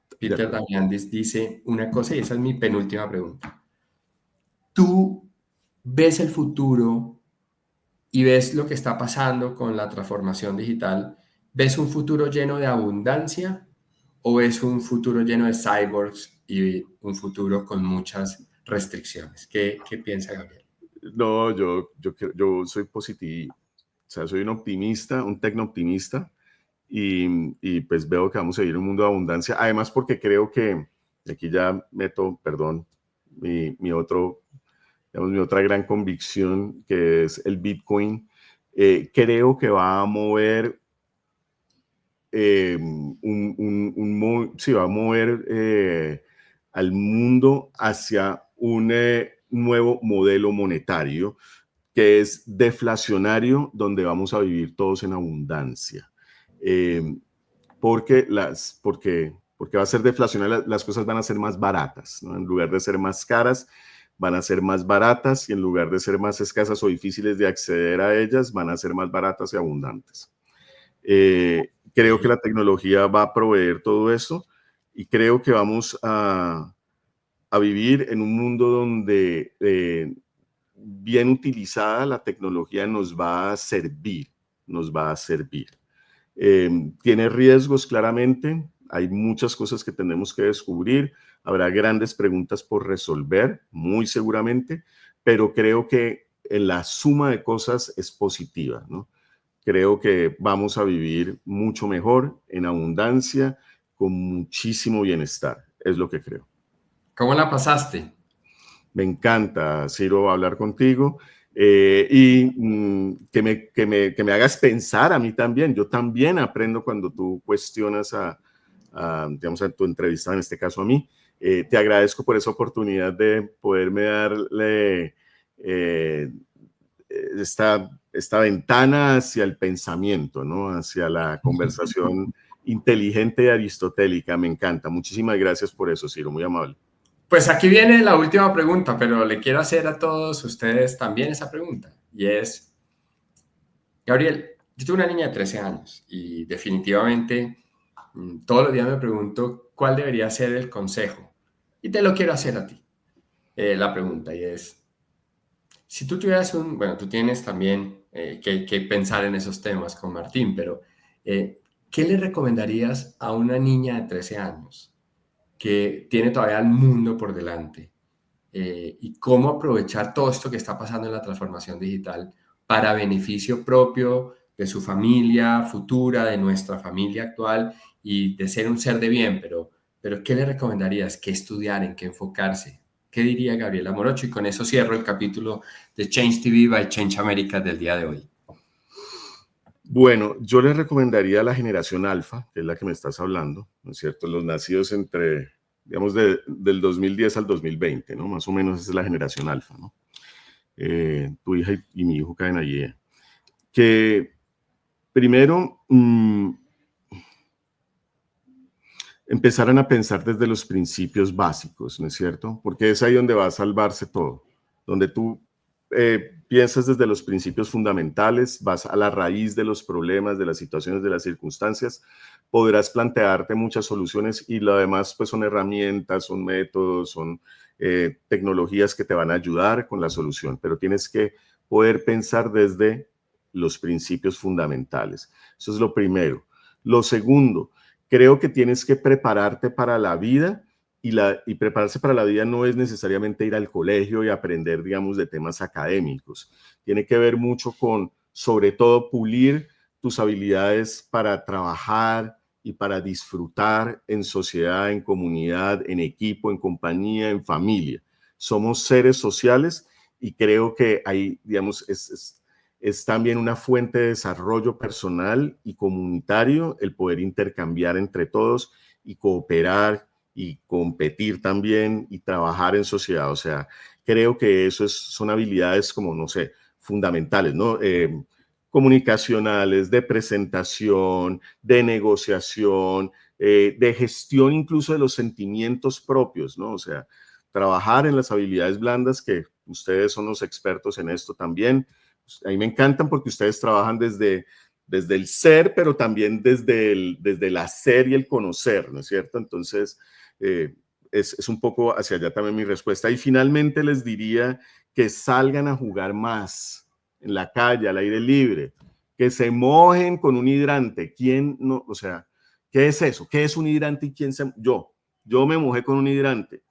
De Peter acuerdo. Damiandis dice una cosa y esa es mi penúltima pregunta. ¿Tú ves el futuro y ves lo que está pasando con la transformación digital? ¿Ves un futuro lleno de abundancia o ves un futuro lleno de cyborgs y un futuro con muchas restricciones? ¿Qué piensa Gabriel? No, yo soy positivo, o sea, soy un optimista, un tecno-optimista, y pues veo que vamos a vivir un mundo de abundancia. Además, porque creo que, y aquí ya meto, perdón, mi mi otra gran convicción, que es el Bitcoin. Creo que va a mover, sí, va a mover al mundo hacia un nuevo modelo monetario que es deflacionario, donde vamos a vivir todos en abundancia. Eh, porque va a ser deflacionario, las cosas van a ser más baratas, ¿no? En lugar de ser más caras, van a ser más baratas, y en lugar de ser más escasas o difíciles de acceder a ellas, van a ser más baratas y abundantes. Creo que la tecnología va a proveer todo eso, y creo que vamos a vivir en un mundo donde bien utilizada la tecnología nos va a servir, nos va a servir. Tiene riesgos, claramente. Hay muchas cosas que tenemos que descubrir. Habrá grandes preguntas por resolver, muy seguramente, pero creo que en la suma de cosas es positiva, ¿no? Creo que vamos a vivir mucho mejor, en abundancia, con muchísimo bienestar. Es lo que creo. ¿Cómo la pasaste? Me encanta, Ciro, hablar contigo, y que me hagas pensar a mí también. Yo también aprendo cuando tú cuestionas digamos, a tu entrevista, en este caso a mí. Te agradezco por esa oportunidad de poderme darle esta ventana hacia el pensamiento, ¿no? Hacia la conversación inteligente y aristotélica. Me encanta. Muchísimas gracias por eso, Ciro, muy amable. Pues aquí viene la última pregunta, pero le quiero hacer a todos ustedes también esa pregunta. Y es, Gabriel, yo tengo una niña de 13 años y definitivamente todos los días me pregunto cuál debería ser el consejo. Y te lo quiero hacer a ti, la pregunta. Y es, si tú tuvieras bueno, tú tienes también que pensar en esos temas con Martín, pero ¿qué le recomendarías a una niña de 13 años que tiene todavía el mundo por delante? Y cómo aprovechar todo esto que está pasando en la transformación digital para beneficio propio de su familia futura, de nuestra familia actual y de ser un ser de bien, pero ¿qué le recomendarías? ¿Qué estudiar? ¿En qué enfocarse? ¿Qué diría Gabriela Morocho? Y con eso cierro el capítulo de Change TV by Change America del día de hoy. Bueno, yo les recomendaría a la generación alfa, que es la que me estás hablando, ¿no es cierto? Los nacidos entre, digamos, del 2010 al 2020, ¿no? Más o menos esa es la generación alfa, ¿no? Tu hija y mi hijo caen allí. Que primero empezaran a pensar desde los principios básicos, ¿no es cierto? Porque es ahí donde va a salvarse todo, donde tú piensas desde los principios fundamentales, vas a la raíz de los problemas, de las situaciones, de las circunstancias, podrás plantearte muchas soluciones, y lo demás pues son herramientas, son métodos, son tecnologías que te van a ayudar con la solución, pero tienes que poder pensar desde los principios fundamentales. Eso es lo primero. Lo segundo, creo que tienes que prepararte para la vida, y prepararse para la vida no es necesariamente ir al colegio y aprender, digamos, de temas académicos. Tiene que ver mucho con, sobre todo, pulir tus habilidades para trabajar y para disfrutar en sociedad, en comunidad, en equipo, en compañía, en familia. Somos seres sociales, y creo que ahí, digamos, es también una fuente de desarrollo personal y comunitario el poder intercambiar entre todos y cooperar y competir también y trabajar en sociedad. O sea, creo que eso son habilidades como, no sé, fundamentales, ¿no? Comunicacionales, de presentación, de negociación, de gestión incluso de los sentimientos propios, ¿no? O sea, trabajar en las habilidades blandas, que ustedes son los expertos en esto también. A mí me encantan porque ustedes trabajan desde el ser, pero también desde el hacer y el conocer, ¿no es cierto? Entonces, es un poco hacia allá también mi respuesta. Y finalmente les diría que salgan a jugar más en la calle, al aire libre, que se mojen con un hidrante. ¿Quién no? O sea, ¿qué es eso? ¿Qué es un hidrante y quién se? Yo me mojé con un hidrante.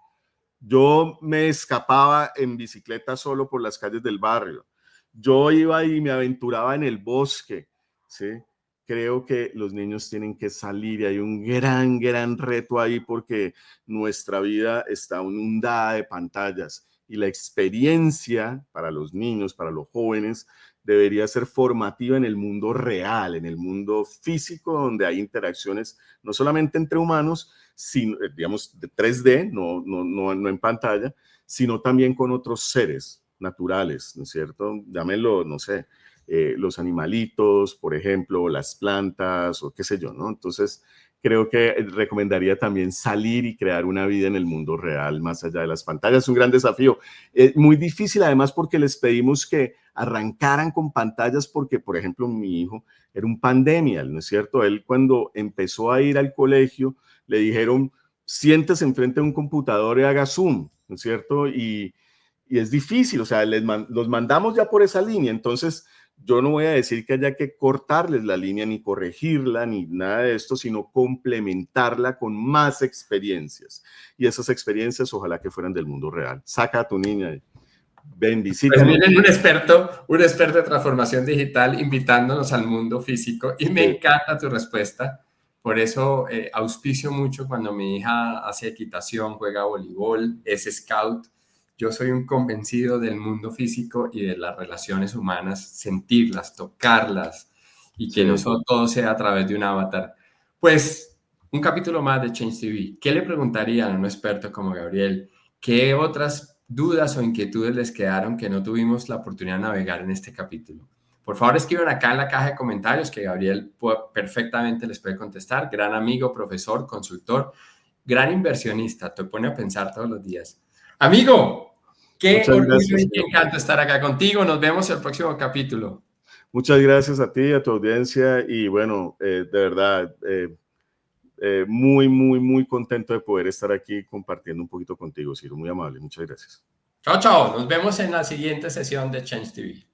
Yo me escapaba en bicicleta solo por las calles del barrio. Yo iba y me aventuraba en el bosque, ¿sí? Creo que los niños tienen que salir y hay un gran reto ahí porque nuestra vida está inundada de pantallas y la experiencia para los niños, para los jóvenes, debería ser formativa en el mundo real, en el mundo físico, donde hay interacciones no solamente entre humanos, sino, digamos, de 3D, no en pantalla, sino también con otros seres naturales, ¿no es cierto? Llámenlo, no sé, los animalitos, por ejemplo, las plantas o qué sé yo, ¿no? Entonces, creo que recomendaría también salir y crear una vida en el mundo real, más allá de las pantallas. Es un gran desafío. Muy difícil, además, porque les pedimos que arrancaran con pantallas porque, por ejemplo, mi hijo era un pandemial, ¿no es cierto? Él cuando empezó a ir al colegio, le dijeron, siéntese enfrente de un computador y haga Zoom, ¿no es cierto? Y es difícil, o sea, los mandamos ya por esa línea, entonces yo no voy a decir que haya que cortarles la línea, ni corregirla, ni nada de esto, sino complementarla con más experiencias. Y esas experiencias ojalá que fueran del mundo real. Saca a tu niña, ven, visita. Pues viene un experto de transformación digital invitándonos al mundo físico y me encanta tu respuesta. Por eso auspicio mucho cuando mi hija hace equitación, juega voleibol, es scout. Yo soy un convencido del mundo físico y de las relaciones humanas, sentirlas, tocarlas y que no todo sea a través de un avatar. Pues un capítulo más de Change TV. ¿Qué le preguntaría a un experto como Gabriel? ¿Qué otras dudas o inquietudes les quedaron que no tuvimos la oportunidad de navegar en este capítulo? Por favor, escriban acá en la caja de comentarios que Gabriel perfectamente les puede contestar. Gran amigo, profesor, consultor, gran inversionista. Te pone a pensar todos los días. Amigo, qué orgullo y qué encanto estar acá contigo. Nos vemos en el próximo capítulo. Muchas gracias a ti, a tu audiencia y bueno, de verdad, muy contento de poder estar aquí compartiendo un poquito contigo, Ciro. Muy amable, muchas gracias. Chao, chao. Nos vemos en la siguiente sesión de Change TV.